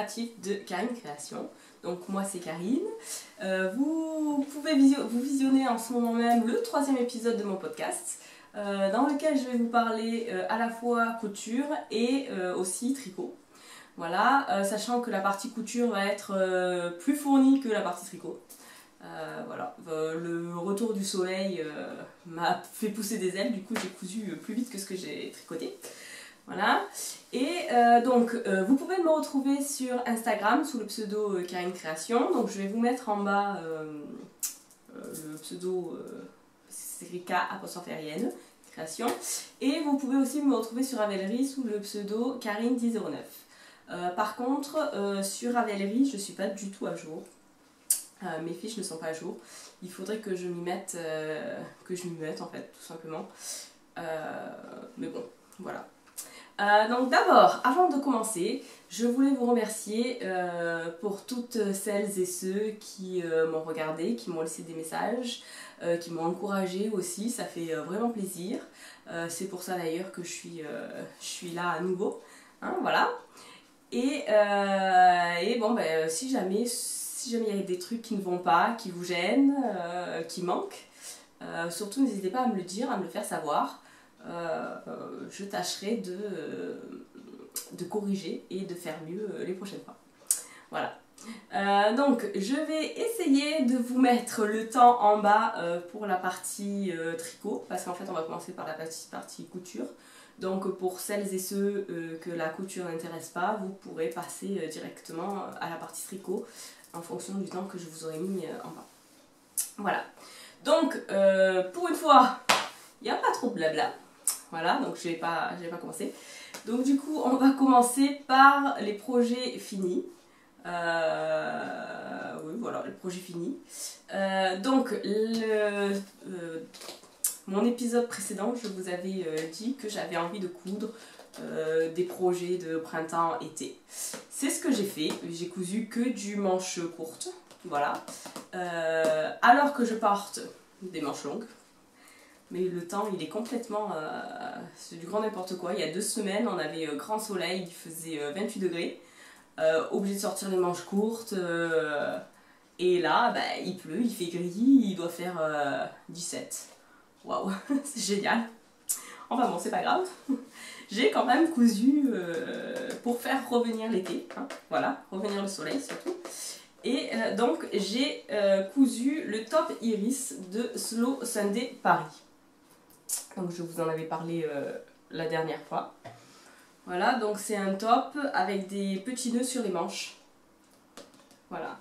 créatif de Karine Création. Donc moi c'est Karine. Vous pouvez vous visionner en ce moment même le 3e épisode de mon podcast dans lequel je vais vous parler à la fois couture et aussi tricot. Voilà, sachant que la partie couture va être plus fournie que la partie tricot. Voilà, le retour du soleil m'a fait pousser des ailes, du coup j'ai cousu plus vite que ce que j'ai tricoté. Voilà, et donc vous pouvez me retrouver sur Instagram sous le pseudo Karine Création. Donc je vais vous mettre en bas le pseudo, c'est écrit K''N Création. Et vous pouvez aussi me retrouver sur Ravelry sous le pseudo Karine1009. Par contre, sur Ravelry, je ne suis pas du tout à jour. Mes fiches ne sont pas à jour. Il faudrait que je m'y mette, en fait, tout simplement. Mais bon, voilà. Donc d'abord, avant de commencer, je voulais vous remercier pour toutes celles et ceux qui m'ont regardé, qui m'ont laissé des messages, qui m'ont encouragé aussi, ça fait vraiment plaisir. C'est pour ça d'ailleurs que je suis là à nouveau, hein, voilà. Et bon, ben, si jamais il y a des trucs qui ne vont pas, qui vous gênent, qui manquent, surtout n'hésitez pas à me le dire, à me le faire savoir. Je tâcherai de corriger et de faire mieux les prochaines fois. Voilà. Donc je vais essayer de vous mettre le temps en bas pour la partie tricot, parce qu'en fait on va commencer par la partie couture. Donc pour celles et ceux que la couture n'intéresse pas, vous pourrez passer directement à la partie tricot en fonction du temps que je vous aurai mis en bas. Voilà. Donc pour une fois, il n'y a pas trop de blabla. Voilà, donc je vais pas commencer. Donc du coup, on va commencer par les projets finis. Oui, voilà, les projets finis. Donc, mon épisode précédent, je vous avais dit que j'avais envie de coudre des projets de printemps-été. C'est ce que j'ai fait. J'ai cousu que du manche courte, voilà. Alors que je porte des manches longues. Mais le temps, il est complètement... c'est du grand n'importe quoi. Il y a 2 semaines, on avait grand soleil, il faisait 28 degrés. Obligé de sortir les manches courtes. Et là, bah, il pleut, il fait gris, il doit faire 17. Waouh, c'est génial. Enfin bon, c'est pas grave. J'ai quand même cousu pour faire revenir l'été. Hein, voilà, revenir le soleil surtout. Et donc, j'ai cousu le top iris de Slow Sunday Paris. Donc je vous en avais parlé la dernière fois. Voilà, donc c'est un top avec des petits nœuds sur les manches. Voilà.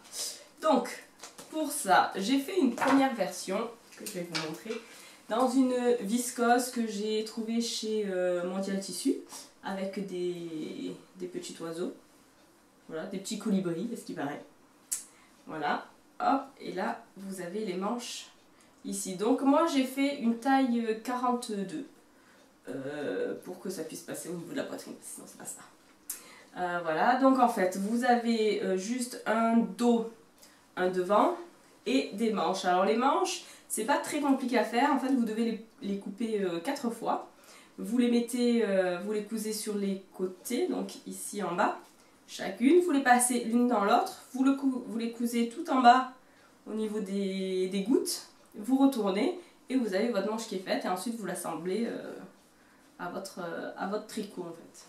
Donc, pour ça, j'ai fait une première version que je vais vous montrer dans une viscose que j'ai trouvée chez Mondial Tissu avec des petits oiseaux. Voilà, des petits colibris, à ce qui paraît. Voilà, hop, et là, vous avez les manches ici. Donc moi j'ai fait une taille 42 pour que ça puisse passer au niveau de la poitrine, sinon ça passe pas. Voilà, donc en fait vous avez juste un dos, un devant et des manches. Alors les manches, c'est pas très compliqué à faire, en fait vous devez les couper 4 fois. Vous les mettez, vous les cousez sur les côtés, donc ici en bas, chacune, vous les passez l'une dans l'autre, vous les cousez tout en bas au niveau des gouttes. Vous retournez et vous avez votre manche qui est faite et ensuite vous l'assemblez à votre tricot en fait.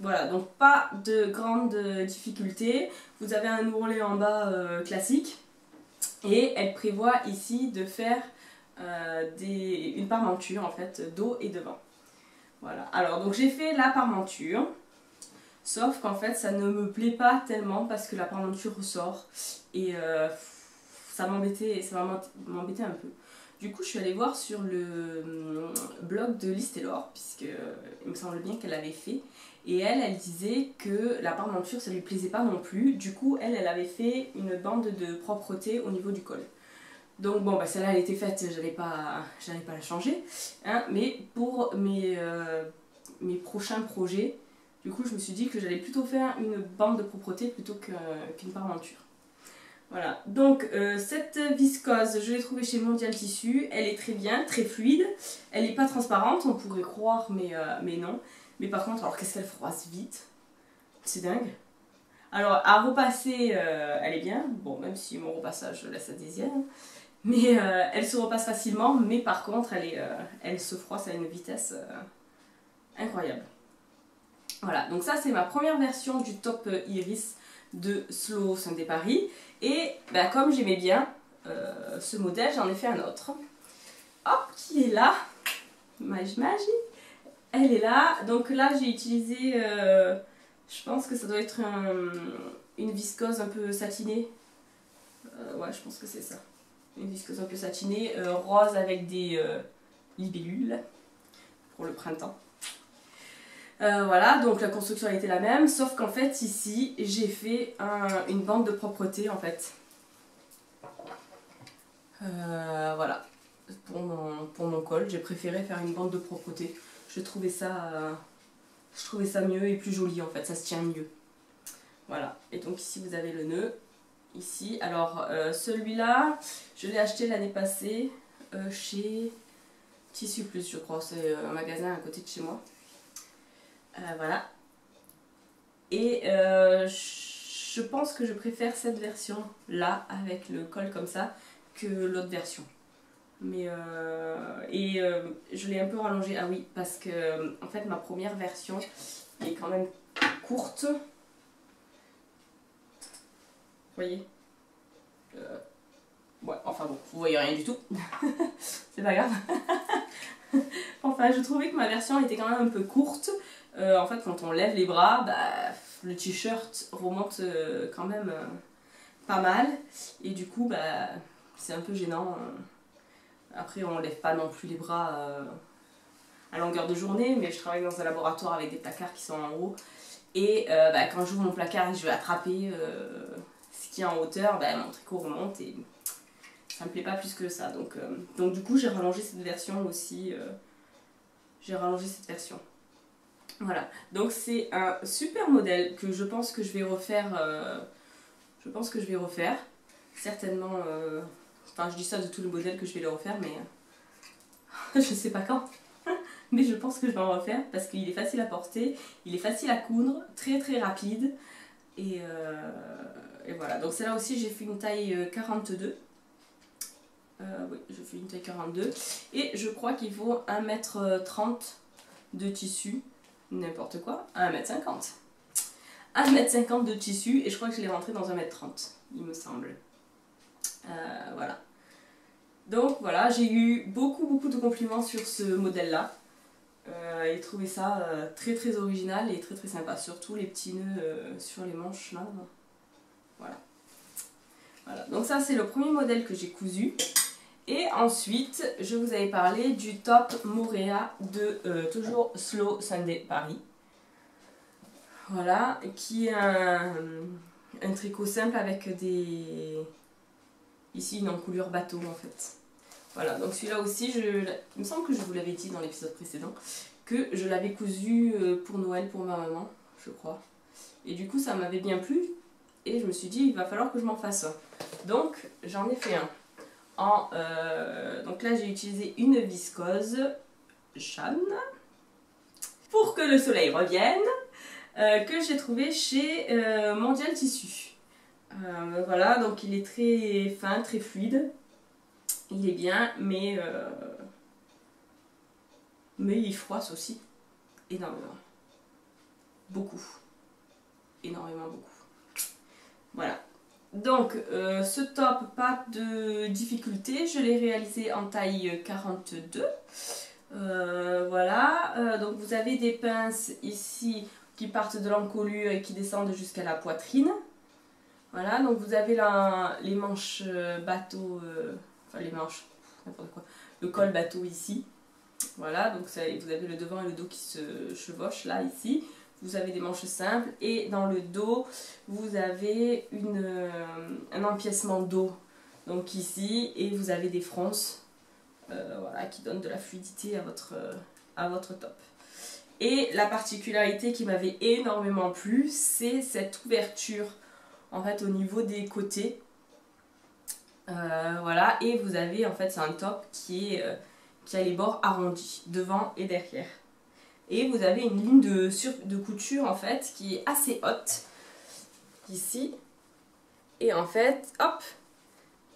Voilà, donc pas de grande difficulté. Vous avez un ourlet en bas classique et elle prévoit ici de faire une parmenture en fait, dos et devant. Voilà, alors donc j'ai fait la parmenture, sauf qu'en fait ça ne me plaît pas tellement parce que la parmenture ressort et ça m'embêtait un peu. Du coup, je suis allée voir sur le blog de Lise Taylor, puisque il me semble bien qu'elle l'avait fait. Et elle disait que la parmenture, ça lui plaisait pas non plus. Du coup, elle avait fait une bande de propreté au niveau du col. Donc bon, bah, celle-là, elle était faite, j'allais pas la changer. Hein, mais pour mes prochains projets, du coup, je me suis dit que j'allais plutôt faire une bande de propreté plutôt qu'une parmenture. Voilà, donc cette viscose, je l'ai trouvée chez Mondial Tissu, elle est très bien, très fluide, elle n'est pas transparente, on pourrait croire, mais non. Mais par contre, alors qu'est-ce qu'elle froisse vite, c'est dingue. Alors à repasser, elle est bien, bon même si mon repassage laisse à désirer, hein. Mais elle se repasse facilement, mais par contre elle se froisse à une vitesse incroyable. Voilà, donc ça c'est ma première version du top iris de Slow Sunday Paris. Et bah, comme j'aimais bien ce modèle, j'en ai fait un autre. Hop, qui est là. Magie. Elle est là. Donc là j'ai utilisé, je pense que ça doit être une viscose un peu satinée. Ouais, je pense que c'est ça. Une viscose un peu satinée, rose avec des libellules pour le printemps. Voilà, donc la construction a été la même, sauf qu'en fait ici j'ai fait une bande de propreté en fait. Voilà, pour mon col, j'ai préféré faire une bande de propreté. Je trouvais ça mieux et plus joli en fait, ça se tient mieux. Voilà, et donc ici vous avez le nœud. Ici, alors celui-là, je l'ai acheté l'année passée chez Tissu Plus, je crois, c'est un magasin à côté de chez moi. Voilà. Et je pense que je préfère cette version là avec le col comme ça que l'autre version. Mais je l'ai un peu rallongé. Ah oui, parce que en fait ma première version est quand même courte. Vous voyez, ouais, enfin bon, vous voyez rien du tout. C'est pas grave. Enfin, je trouvais que ma version était quand même un peu courte. En fait, quand on lève les bras, bah, le t-shirt remonte quand même pas mal. Et du coup, bah, c'est un peu gênant. Après, on lève pas non plus les bras à longueur de journée, mais je travaille dans un laboratoire avec des placards qui sont en haut. Et bah, quand j'ouvre mon placard et je vais attraper ce qui est en hauteur, bah, mon tricot remonte et ça me plaît pas plus que ça. Donc du coup, j'ai rallongé cette version aussi. J'ai rallongé cette version. Voilà, donc c'est un super modèle que je pense que je vais refaire. Certainement. Enfin, je dis ça de tous les modèles que je vais les refaire, mais je sais pas quand. Mais je pense que je vais en refaire parce qu'il est facile à porter, il est facile à coudre, très très rapide. Et voilà, donc celle-là aussi j'ai fait une taille 42. Oui, je fais une taille 42. Et je crois qu'il faut 1,30 m de tissu. N'importe quoi, 1,50 m. 1,50 m de tissu et je crois que je l'ai rentré dans 1,30 m, il me semble. Voilà. Donc voilà, j'ai eu beaucoup de compliments sur ce modèle-là. Et trouvé ça très très original et très très sympa. Surtout les petits nœuds sur les manches là. Voilà. Voilà. Donc ça c'est le premier modèle que j'ai cousu. Et ensuite, je vous avais parlé du top Moréa de toujours Slow Sunday Paris. Voilà, qui est un tricot simple avec des... Ici une encoulure bateau en fait. Voilà, donc celui-là aussi, il me semble que je vous l'avais dit dans l'épisode précédent, que je l'avais cousu pour Noël pour ma maman, je crois. Et du coup, ça m'avait bien plu. Et je me suis dit, il va falloir que je m'en fasse un. Donc, j'en ai fait un. Donc là j'ai utilisé une viscose Jeanne pour que le soleil revienne que j'ai trouvé chez Mondial Tissu. Voilà, donc il est très fin, très fluide, il est bien, mais il froisse aussi énormément, beaucoup, énormément beaucoup. Voilà. Donc ce top, pas de difficulté, je l'ai réalisé en taille 42. Voilà, donc vous avez des pinces ici qui partent de l'encolure et qui descendent jusqu'à la poitrine. Voilà, donc vous avez les manches bateau, enfin les manches, n'importe quoi, le col bateau ici. Voilà, donc vous avez le devant et le dos qui se chevauchent là, ici. Vous avez des manches simples et dans le dos, vous avez un empiècement dos, donc ici, et vous avez des fronces voilà, qui donnent de la fluidité à votre top. Et la particularité qui m'avait énormément plu, c'est cette ouverture en fait au niveau des côtés. Voilà, et vous avez en fait, c'est un top qui a les bords arrondis, devant et derrière. Et vous avez une ligne de couture en fait qui est assez haute. ici, et en fait, hop,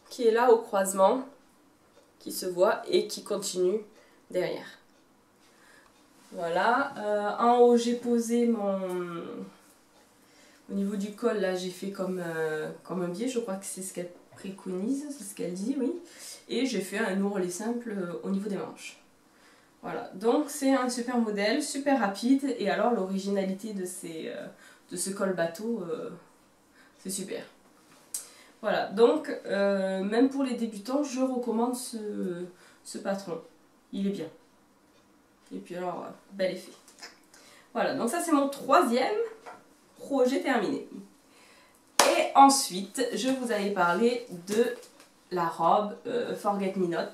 qui est là au croisement, qui se voit et qui continue derrière. Voilà, en haut j'ai posé mon... Au niveau du col, là j'ai fait comme un biais, je crois que c'est ce qu'elle préconise, c'est ce qu'elle dit, oui. Et j'ai fait un ourlet simple au niveau des manches. Voilà, donc c'est un super modèle, super rapide, et alors l'originalité de ce col bateau, c'est super. Voilà, donc même pour les débutants, je recommande ce patron. Il est bien. Et puis alors, bel effet. Voilà, donc ça c'est mon troisième projet terminé. Et ensuite, je vous avais parlé de la robe Forget Me Not,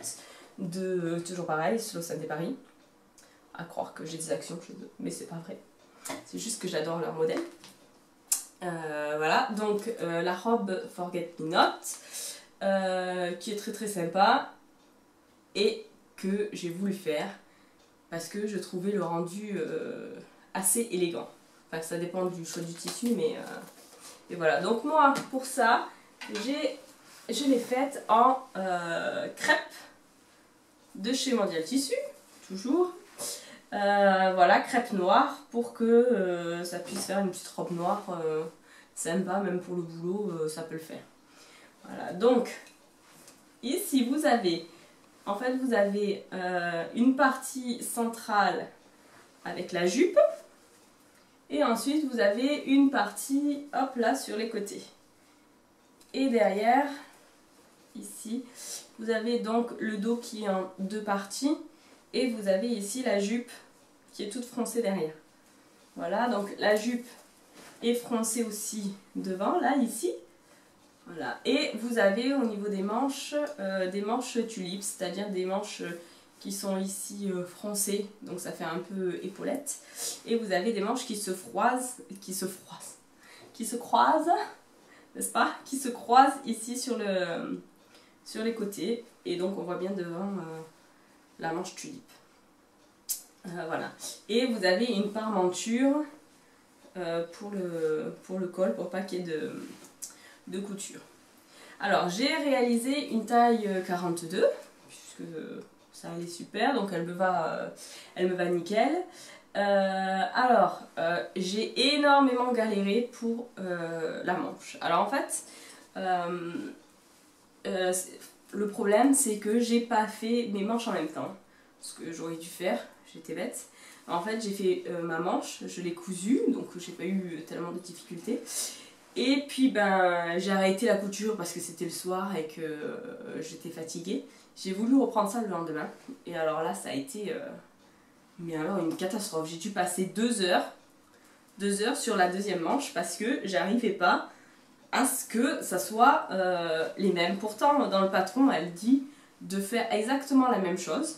de toujours pareil, Slow Sunday Paris. À croire que j'ai des actions chez eux, mais c'est pas vrai. C'est juste que j'adore leur modèle. Voilà, donc la robe Forget Me Not, qui est très très sympa et que j'ai voulu faire parce que je trouvais le rendu assez élégant. Enfin, ça dépend du choix du tissu, mais et voilà. Donc moi, pour ça, je l'ai faite en crêpe de chez Mondial Tissu, toujours. Voilà, crêpe noire pour que ça puisse faire une petite robe noire sympa, même pour le boulot, ça peut le faire. Voilà, donc ici vous avez, en fait vous avez une partie centrale avec la jupe et ensuite vous avez une partie, hop là, sur les côtés. Et derrière, ici, vous avez donc le dos qui est en deux parties et vous avez ici la jupe qui est toute froncée derrière. Voilà, donc la jupe est froncée aussi devant, là, ici. Voilà, et vous avez au niveau des manches tulipes, c'est-à-dire des manches qui sont ici froncées, donc ça fait un peu épaulette. Et vous avez des manches qui se croisent, n'est-ce pas? Qui se croisent ici sur les côtés. Et donc on voit bien devant la manche tulipe. Voilà. Et vous avez une parmenture pour le col, pour pas qu'il y ait de couture. Alors j'ai réalisé une taille 42, puisque ça allait super, donc elle me va nickel. Alors j'ai énormément galéré pour la manche. Alors en fait, le problème c'est que j'ai pas fait mes manches en même temps, ce que j'aurais dû faire, j'étais bête. En fait j'ai fait ma manche, je l'ai cousue, donc j'ai pas eu tellement de difficultés. Et puis ben j'ai arrêté la couture parce que c'était le soir et que j'étais fatiguée. J'ai voulu reprendre ça le lendemain. Et alors là ça a été mais alors une catastrophe. J'ai dû passer 2 heures sur la deuxième manche parce que j'arrivais pas à ce que ça soit les mêmes. Pourtant dans le patron elle dit de faire exactement la même chose.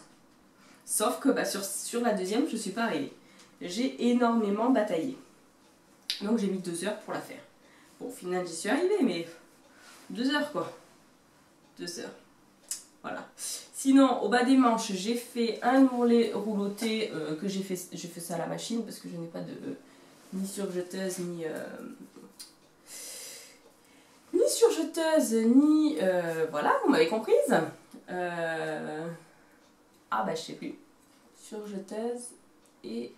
Sauf que bah, sur la deuxième je suis pas arrivée. J'ai énormément bataillé. Donc j'ai mis 2 heures pour la faire. Bon, au final, j'y suis arrivée, mais 2 heures quoi. 2 heures. Voilà. Sinon, au bas des manches, j'ai fait un ourlet rouloté que j'ai fait ça à la machine parce que je n'ai pas de ni surjeteuse ni voilà, vous m'avez comprise. Ah bah je sais plus. Surjeteuse et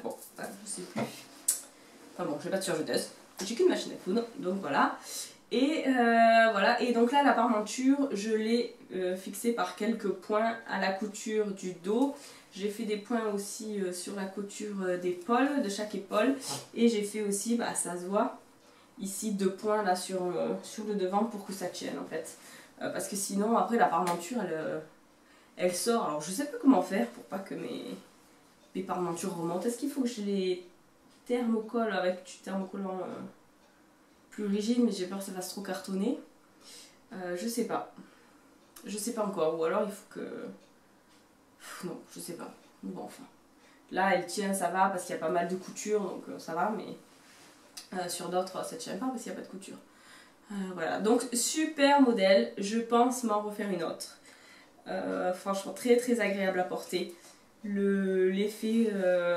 bon, je sais plus. Enfin bon, j'ai pas de surjeteuse. J'ai qu'une machine à coudre, donc voilà. Et voilà, et donc là la parmenture, je l'ai fixée par quelques points à la couture du dos. J'ai fait des points aussi sur la couture d'épaule, de chaque épaule. Et j'ai fait aussi, bah ça se voit, ici 2 points là sur le devant pour que ça tienne en fait. Parce que sinon après la parmenture elle sort. Alors je sais pas comment faire pour pas que mes parmentures remontent. Est-ce qu'il faut que je les thermocole avec du thermocollant plus rigide, mais j'ai peur que ça fasse trop cartonner. Je sais pas encore, ou alors il faut que non, je sais pas. Bon, enfin là elle tient, ça va parce qu'il y a pas mal de couture, donc ça va, mais sur d'autres ça tient pas parce qu'il n'y a pas de couture. Voilà, donc super modèle, je pense m'en refaire une autre. Franchement très très agréable à porter. L'effet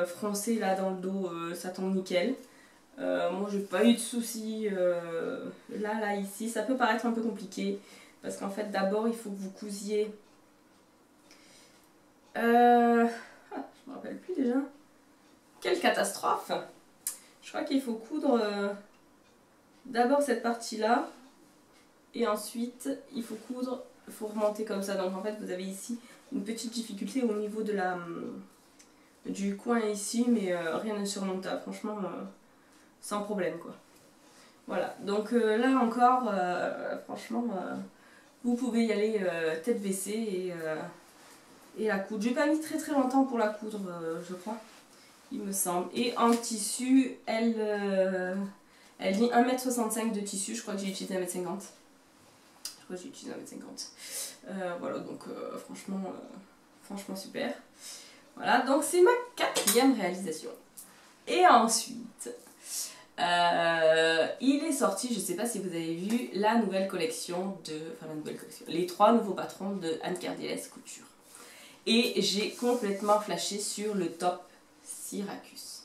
froncé là dans le dos, ça tombe nickel. Moi j'ai pas eu de soucis là, ici. Ça peut paraître un peu compliqué parce qu'en fait d'abord il faut que vous cousiez. Je me rappelle plus déjà. Quelle catastrophe! Je crois qu'il faut coudre d'abord cette partie-là et ensuite il faut coudre, il faut remonter comme ça. Donc en fait vous avez ici une petite difficulté au niveau de du coin ici, mais rien de surmontable, franchement sans problème quoi. Voilà, donc là encore, franchement, vous pouvez y aller tête baissée et la coudre. J'ai pas mis très longtemps pour la coudre, je crois, il me semble. Et en tissu, elle dit 1,65 m de tissu, je crois que j'ai utilisé 1,50 m. Je crois que j'ai utilisé 1,50 m. Voilà, donc franchement super. Voilà, donc c'est ma 4e réalisation. Et ensuite, il est sorti, je ne sais pas si vous avez vu, la nouvelle collection les 3 nouveaux patrons de Anne Cardilès Couture. Et j'ai complètement flashé sur le top Syracuse.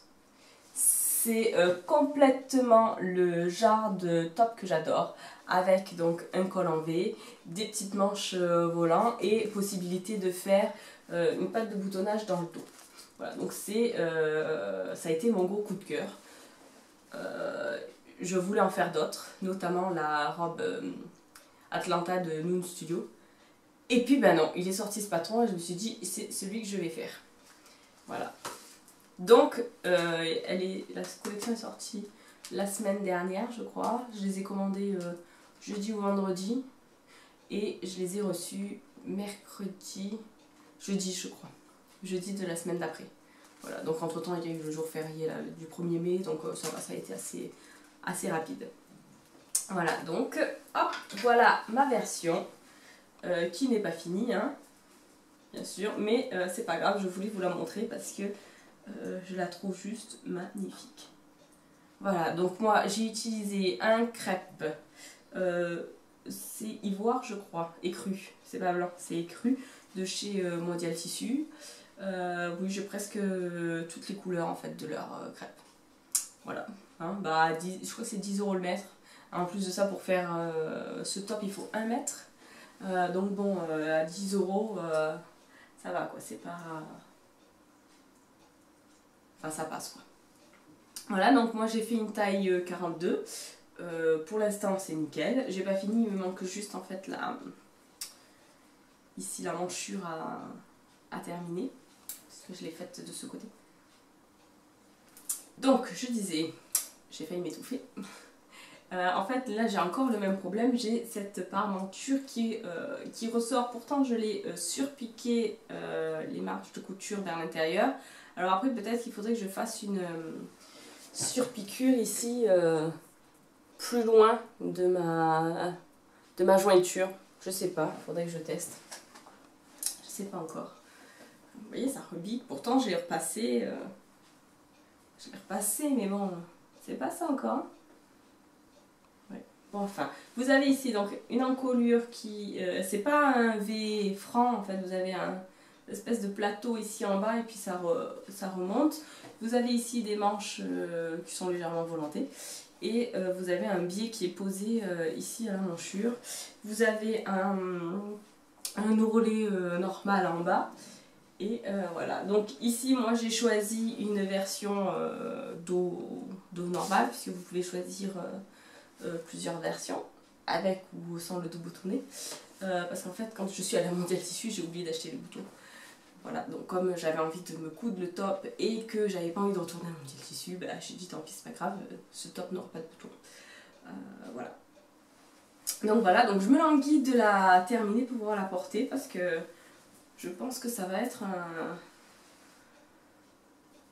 C'est complètement le genre de top que j'adore, avec donc un col en V, des petites manches volant et possibilité de faire une patte de boutonnage dans le dos. Voilà, donc ça a été mon gros coup de cœur. Je voulais en faire d'autres, notamment la robe Atlanta de Noon Studio. Et puis ben non, il est sorti ce patron et je me suis dit c'est celui que je vais faire. Voilà. Donc la collection est sortie la semaine dernière je crois. Je les ai commandés jeudi ou vendredi et je les ai reçus jeudi je crois. Jeudi de la semaine d'après. Voilà, donc entre temps il y a eu le jour férié là, du 1er mai, donc ça a été assez rapide. Voilà, donc hop, voilà ma version qui n'est pas finie, hein, bien sûr, mais c'est pas grave, je voulais vous la montrer parce que je la trouve juste magnifique. Voilà, donc moi j'ai utilisé un crêpe, c'est ivoire je crois, écru, c'est pas blanc, c'est écru, de chez Mondial Tissu. Oui, j'ai presque toutes les couleurs en fait de leur crêpe. Voilà, hein, je crois que c'est 10 € le mètre. En plus de ça, pour faire ce top, il faut 1 mètre. Donc bon, à 10 €, ça va quoi, c'est pas... Enfin, ça passe quoi. Voilà, donc moi j'ai fait une taille 42. Pour l'instant, c'est nickel. J'ai pas fini, il me manque juste en fait ici la manchure à terminer. Parce que je l'ai faite de ce côté. Donc, je disais, j'ai failli m'étouffer. En fait, là, j'ai encore le même problème. J'ai cette parmenture qui ressort. Pourtant, je l'ai surpiqué les marges de couture vers l'intérieur. Alors après, peut-être qu'il faudrait que je fasse une surpiqûre ici, plus loin de ma jointure. Je sais pas, il faudrait que je teste. Je sais pas encore. Vous voyez, ça rebique. Pourtant, je l'ai repassé. Mais bon, c'est pas ça encore. Ouais. Bon, enfin, vous avez ici donc une encolure qui... c'est pas un V franc, en fait. Vous avez une espèce de plateau ici en bas et puis ça remonte. Vous avez ici des manches qui sont légèrement volantées. Et vous avez un biais qui est posé ici à la manchure. Vous avez un ourlet normal en bas. Et voilà, donc ici moi j'ai choisi une version dos normal, puisque vous pouvez choisir plusieurs versions, avec ou sans le dos boutonné. Parce qu'en fait quand je suis allée à Mondial Tissu, j'ai oublié d'acheter les boutons. Voilà, donc comme j'avais envie de me coudre le top et que j'avais pas envie de retourner à Mondial Tissu, bah, j'ai dit tant pis, c'est pas grave, ce top n'aura pas de boutons. Voilà. Donc voilà, donc je me languis de la terminer pour pouvoir la porter parce que je pense que ça va être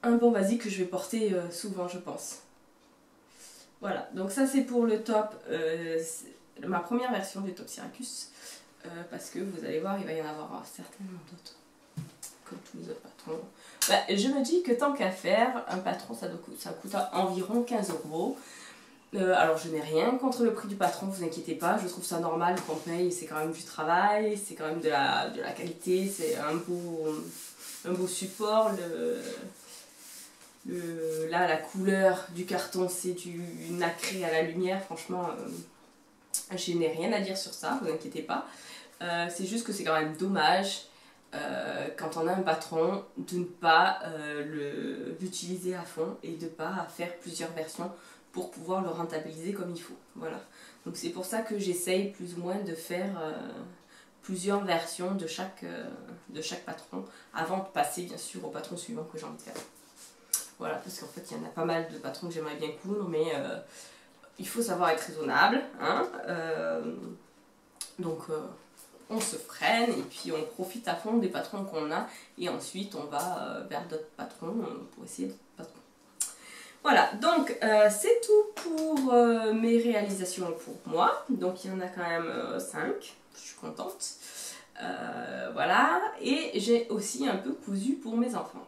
un bon basique que je vais porter souvent, je pense. Voilà, donc ça c'est pour le top, ma première version du top Syracuse. Parce que vous allez voir, il va y en avoir certainement d'autres. Comme tous les autres patrons. Bah, je me dis que tant qu'à faire, un patron ça coûte environ 15 €. Alors je n'ai rien contre le prix du patron, vous inquiétez pas, je trouve ça normal qu'on paye, c'est quand même du travail, c'est quand même de la qualité, c'est un beau support, Là, la couleur du carton, c'est du nacré à la lumière. Franchement, je n'ai rien à dire sur ça, vous inquiétez pas. C'est juste que c'est quand même dommage, quand on a un patron, de ne pas l'utiliser à fond et de ne pas faire plusieurs versions pour pouvoir le rentabiliser comme il faut. Voilà. Donc c'est pour ça que j'essaye plus ou moins de faire plusieurs versions de chaque patron avant de passer bien sûr au patron suivant que j'ai envie de faire. Voilà, parce qu'en fait il y en a pas mal de patrons que j'aimerais bien coudre, mais il faut savoir être raisonnable, hein, donc on se freine et puis on profite à fond des patrons qu'on a et ensuite on va vers d'autres patrons pour essayer d'autres patrons. Voilà, donc c'est tout pour mes réalisations pour moi. Donc il y en a quand même 5, je suis contente. Voilà, et j'ai aussi un peu cousu pour mes enfants.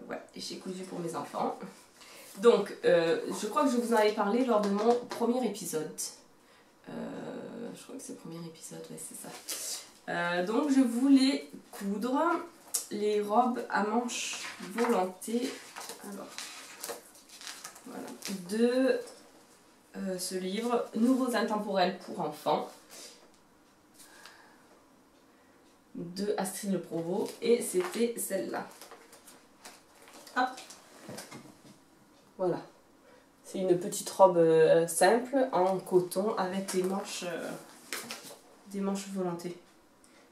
Ouais, j'ai cousu pour mes enfants. Donc, je crois que je vous en avais parlé lors de mon premier épisode. Je crois que c'est le premier épisode, ouais, c'est ça. Donc, je voulais coudre les robes à manches volantées. Alors, voilà, de ce livre, Nouveaux intemporels pour enfants, de Astrid Le Provost, et c'était celle-là. Hop. Voilà. C'est une petite robe simple en coton avec des manches volantées.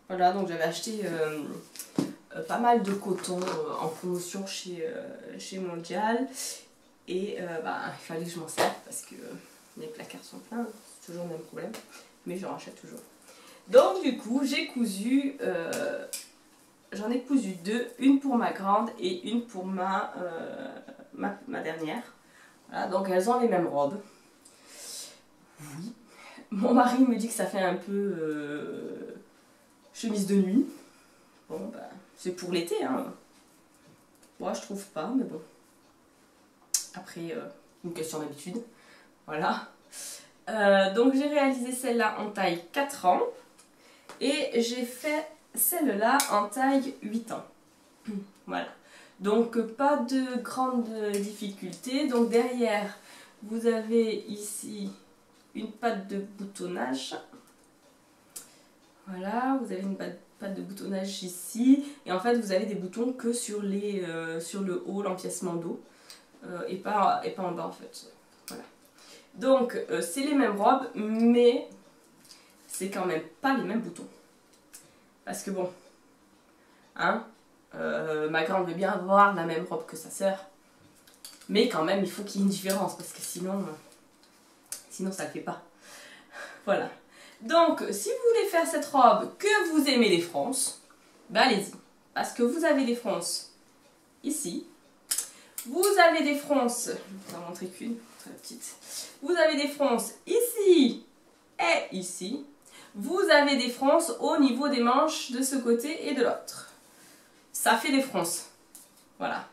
Voilà, donc j'avais acheté pas mal de coton en promotion chez Mondial. Et bah, il fallait que je m'en serve parce que les placards sont pleins, c'est toujours le même problème. Mais je rachète toujours. Donc du coup, j'ai cousu, j'en ai cousu 2, une pour ma grande et une pour ma dernière. Voilà, donc elles ont les mêmes robes. Oui. Mon mari me dit que ça fait un peu chemise de nuit. Bon, bah, c'est pour l'été, hein. Moi, je trouve pas, mais bon. Après, une question d'habitude. Voilà. Donc, j'ai réalisé celle-là en taille 4 ans. Et j'ai fait celle-là en taille 8 ans. Voilà. Donc pas de grande difficulté. Donc derrière, vous avez ici une patte de boutonnage. Voilà, vous avez une patte de boutonnage ici. Et en fait, vous avez des boutons que sur le haut, l'empiècement d'eau. Et pas en bas en fait. Voilà. Donc c'est les mêmes robes, mais c'est quand même pas les mêmes boutons. Parce que bon, hein, ma grande veut bien avoir la même robe que sa sœur. Mais quand même, il faut qu'il y ait une différence, parce que sinon ça ne le fait pas. Voilà. Donc, si vous voulez faire cette robe, que vous aimez les fronces, ben allez-y. Parce que vous avez des fronces ici. Vous avez des fronces, je vais vous en montrer qu'une, très petite. Vous avez des fronces ici et ici. Vous avez des fronces au niveau des manches de ce côté et de l'autre. Ça fait des fronces. Voilà.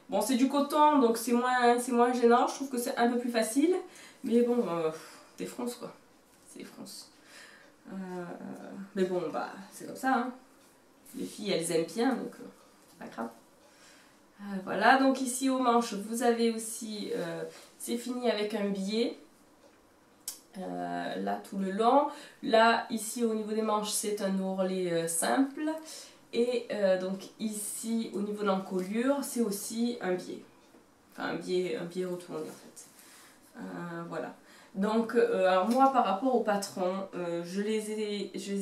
Bon, c'est du coton, donc c'est moins gênant. Je trouve que c'est un peu plus facile. Mais bon, des fronces quoi. C'est des fronces. Mais bon, bah, c'est comme ça. Hein. Les filles, elles aiment bien, donc c'est pas grave. Voilà, donc ici aux manches, vous avez aussi, c'est fini avec un biais. Là tout le long. Là, ici au niveau des manches, c'est un ourlet simple. Et donc ici, au niveau de l'encolure, c'est aussi un biais. Enfin, un biais retourné en fait. Voilà. Donc, alors moi, par rapport au patron, je les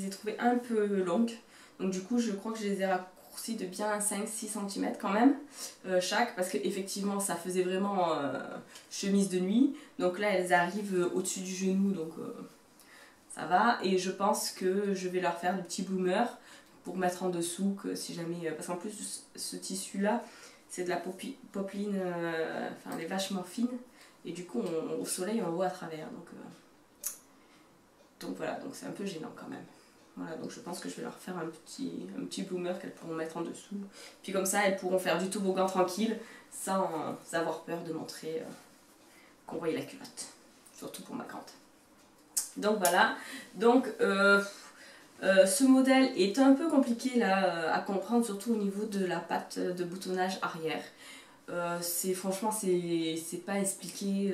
ai trouvées un peu longues. Donc du coup, je crois que je les ai raccourcies de bien 5-6 cm quand même, chaque. Parce qu'effectivement, ça faisait vraiment chemise de nuit. Donc là, elles arrivent au-dessus du genou, donc ça va. Et je pense que je vais leur faire de petits bloomers pour mettre en dessous, que si jamais... Parce qu'en plus, ce tissu-là, c'est de la popeline, enfin, elle est vachement fine. Et du coup, au soleil, on voit à travers. Donc voilà, donc c'est un peu gênant quand même. Voilà, donc je pense que je vais leur faire un petit bloomer qu'elles pourront mettre en dessous. Puis comme ça, elles pourront faire du toboggan tranquille, sans avoir peur de montrer qu'on voyait la culotte. Surtout pour ma grande. Donc voilà, donc Ce modèle est un peu compliqué là à comprendre, surtout au niveau de la patte de boutonnage arrière. Franchement, c'est pas expliqué,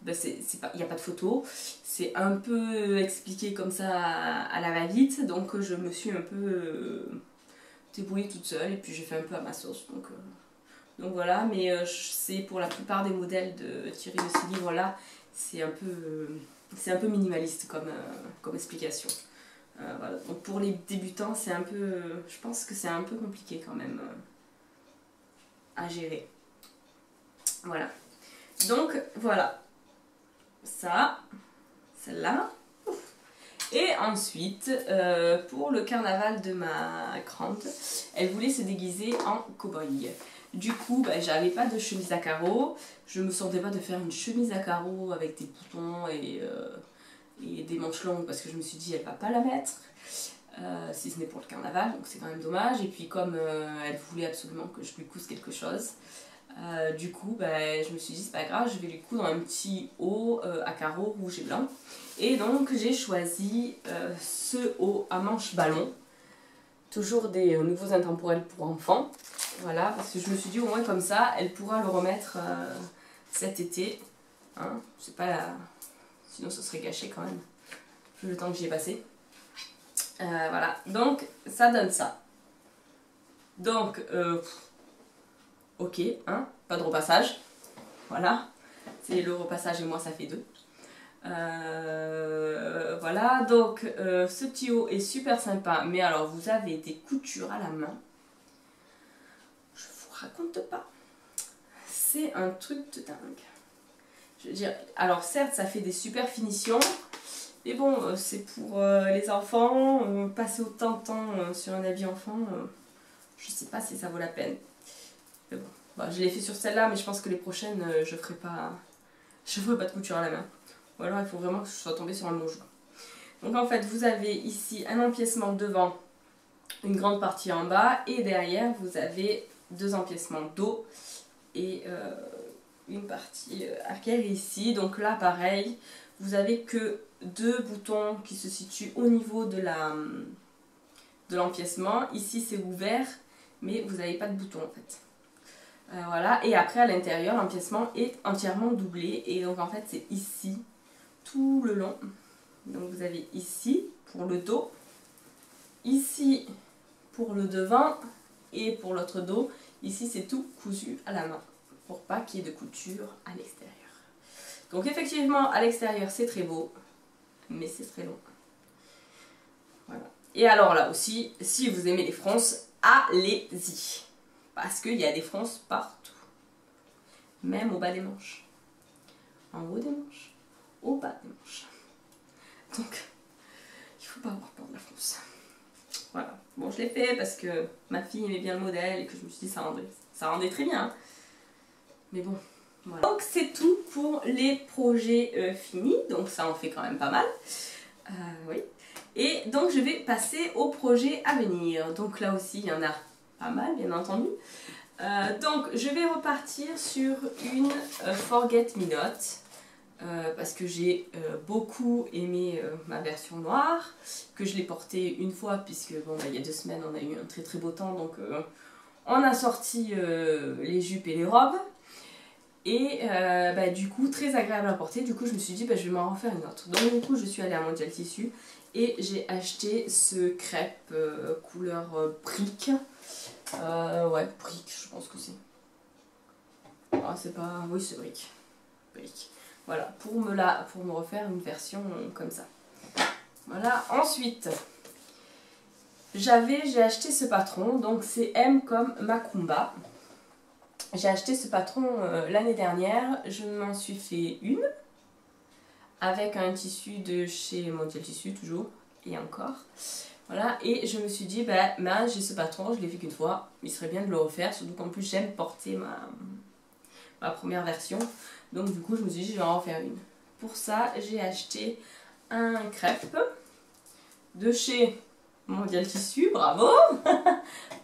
ben il n'y a pas de photo, c'est un peu expliqué comme ça à la va-vite, donc je me suis un peu débrouillée toute seule et puis j'ai fait un peu à ma sauce. Donc voilà, mais c'est pour la plupart des modèles tirés de ces livres là, c'est un peu minimaliste comme explication. Voilà. Donc pour les débutants, c'est un peu, je pense que c'est un peu compliqué quand même à gérer. Voilà. Donc voilà, ça, celle-là. Et ensuite, pour le carnaval de ma grande, elle voulait se déguiser en cow-boy. Du coup, bah, j'avais pas de chemise à carreaux, je me sentais pas de faire une chemise à carreaux avec des boutons et des manches longues parce que je me suis dit elle va pas la mettre. Si ce n'est pour le carnaval, donc c'est quand même dommage. Et puis comme elle voulait absolument que je lui couse quelque chose, du coup bah, je me suis dit c'est pas grave, je vais lui coudre un petit haut à carreaux rouge et blanc. Et donc j'ai choisi ce haut à manches ballon, toujours des nouveaux intemporels pour enfants. Voilà, parce que je me suis dit au moins comme ça, elle pourra le remettre cet été. Hein, c'est pas la... Sinon ce serait gâché quand même, vu le temps que j'y ai passé. Voilà, donc ça donne ça. Donc, ok, hein, pas de repassage. Voilà, c'est le repassage et moi ça fait 2. Voilà, donc ce petit haut est super sympa, mais alors vous avez des coutures à la main. Je vous raconte pas. C'est un truc de dingue. Je veux dire, alors certes ça fait des super finitions. Mais bon, c'est pour les enfants, passer autant de temps sur un habit enfant, je sais pas si ça vaut la peine. Mais bon, bah, je l'ai fait sur celle-là, mais je pense que les prochaines, je ferai pas de couture à la main. Ou alors il faut vraiment que je sois tombée sur un bon jour. Donc en fait, vous avez ici un empiècement devant, une grande partie en bas, et derrière, vous avez 2 empiècements dos et une partie arrière ici. Donc là, pareil, vous avez que 2 boutons qui se situent au niveau de l'empiècement. Ici c'est ouvert, mais vous n'avez pas de bouton en fait. Voilà, et après à l'intérieur, l'empiècement est entièrement doublé. Et donc en fait c'est ici, tout le long. Donc vous avez ici pour le dos, ici pour le devant, et pour l'autre dos, ici c'est tout cousu à la main, pour pas qu'il y ait de couture à l'extérieur. Donc effectivement à l'extérieur c'est très beau, mais c'est très long. Voilà. Et alors là aussi, si vous aimez les fronces, allez-y. Parce qu'il y a des fronces partout. Même au bas des manches. En haut des manches. Au bas des manches. Donc, il faut pas avoir peur de la fronce. Voilà. Bon, je l'ai fait parce que ma fille aimait bien le modèle et que je me suis dit ça rendait très bien. Mais bon, voilà. Donc c'est tout pour les projets finis. Donc ça en fait quand même pas mal. Oui. Et donc je vais passer aux projets à venir. Donc là aussi il y en a pas mal bien entendu. Donc je vais repartir sur une Forget Me Not. Parce que j'ai beaucoup aimé ma version noire, que je l'ai portée une fois puisque bon, bah, il y a 2 semaines on a eu un très très beau temps, donc on a sorti les jupes et les robes. Et bah, du coup très agréable à porter, du coup je me suis dit bah, je vais m'en refaire une autre. Donc du coup je suis allée à Mondial Tissu et j'ai acheté ce crêpe couleur brique. Ouais, brique je pense que c'est. Ah c'est pas... Oui c'est brique. Brique. Voilà, pour me refaire une version comme ça. Voilà, ensuite j'ai acheté ce patron, donc c'est M comme Macumba. J'ai acheté ce patron l'année dernière, je m'en suis fait une avec un tissu de chez Mondial Tissu toujours, et encore. Voilà, et je me suis dit, bah j'ai ce patron, je l'ai fait qu'une fois, il serait bien de le refaire, surtout qu'en plus j'aime porter ma première version. Donc du coup je me suis dit, je vais en refaire une. Pour ça, j'ai acheté un crêpe de chez Mondial Tissu, bravo.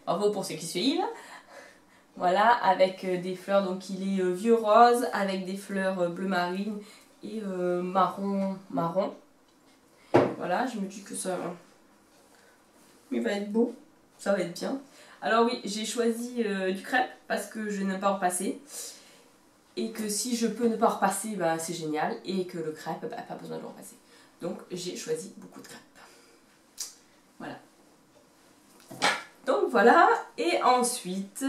Bravo pour ceux qui suivent. Voilà, avec des fleurs, donc il est vieux rose avec des fleurs bleu marine et marron. Voilà, je me dis que ça Il va être beau, ça va être bien. Alors oui, j'ai choisi du crêpe parce que je n'aime pas en repasser. Et que si je peux ne pas en repasser, bah, c'est génial. Et que le crêpe, bah, pas besoin de le repasser. Donc j'ai choisi beaucoup de crêpes. Voilà. Donc voilà. Et ensuite,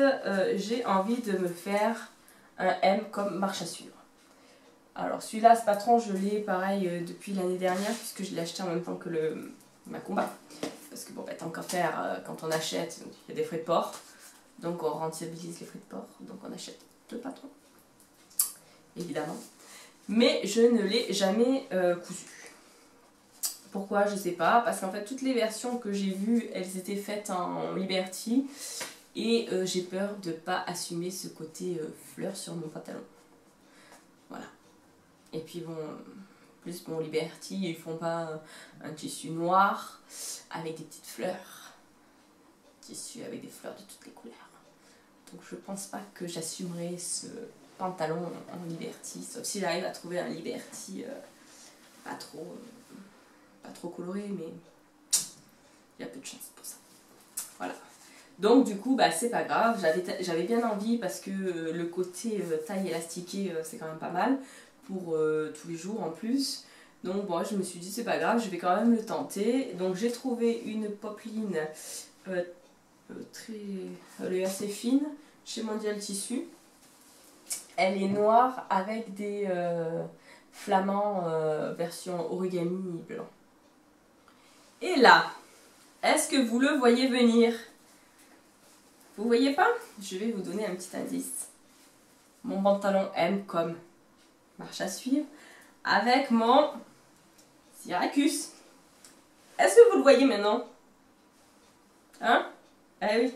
j'ai envie de me faire un M comme marche à suivre. Alors celui-là, ce patron, je l'ai pareil depuis l'année dernière puisque je l'ai acheté en même temps que ma combat. Parce que bon, bah, tant qu'à faire, quand on achète, il y a des frais de port. Donc on rentabilise les frais de port. Donc on achète deux patrons. Évidemment. Mais je ne l'ai jamais cousu. Pourquoi? Je sais pas. Parce qu'en fait, toutes les versions que j'ai vues, elles étaient faites en Liberty. Et j'ai peur de ne pas assumer ce côté fleur sur mon pantalon. Voilà. Et puis bon, plus mon Liberty, ils font pas un tissu noir avec des petites fleurs. Tissu avec des fleurs de toutes les couleurs. Donc je pense pas que j'assumerai ce pantalon en Liberty, sauf si j'arrive à trouver un Liberty pas trop coloré, mais il y a peu de chance pour ça. Voilà. Donc du coup, bah, c'est pas grave, j'avais bien envie parce que le côté taille élastiquée, c'est quand même pas mal pour tous les jours en plus. Donc bon, je me suis dit c'est pas grave, je vais quand même le tenter. Donc j'ai trouvé une popeline elle est assez fine chez Mondial Tissu. Elle est noire avec des flamants version origami blanc. Et là, est-ce que vous le voyez venir? Vous voyez pas? Je vais vous donner un petit indice. Mon pantalon M comme marche à suivre avec mon Syracuse. Est-ce que vous le voyez maintenant? Hein? Ah oui.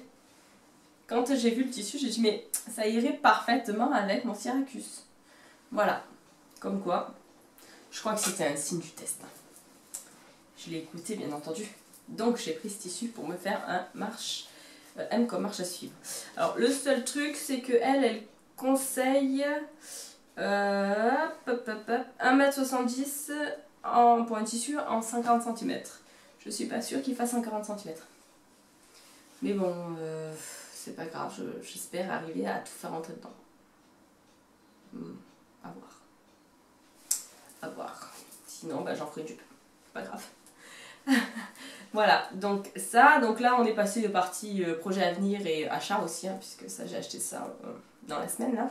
Quand j'ai vu le tissu, j'ai dit mais ça irait parfaitement avec mon Syracuse. Voilà. Comme quoi, je crois que c'était un signe du test. Je l'ai écouté bien entendu. Donc j'ai pris ce tissu pour me faire un M comme marche à suivre. Alors le seul truc c'est que elle conseille 1,70 m pour un tissu en 50 cm. Je suis pas sûre qu'il fasse en 40 cm. Mais bon, c'est pas grave, j'espère arriver à tout faire rentrer dedans. À voir. À voir. Sinon, bah, j'en ferai du pain. Pas grave. Voilà, donc ça, donc là on est passé de partie projet à venir et achat aussi, hein, puisque ça j'ai acheté ça dans la semaine là.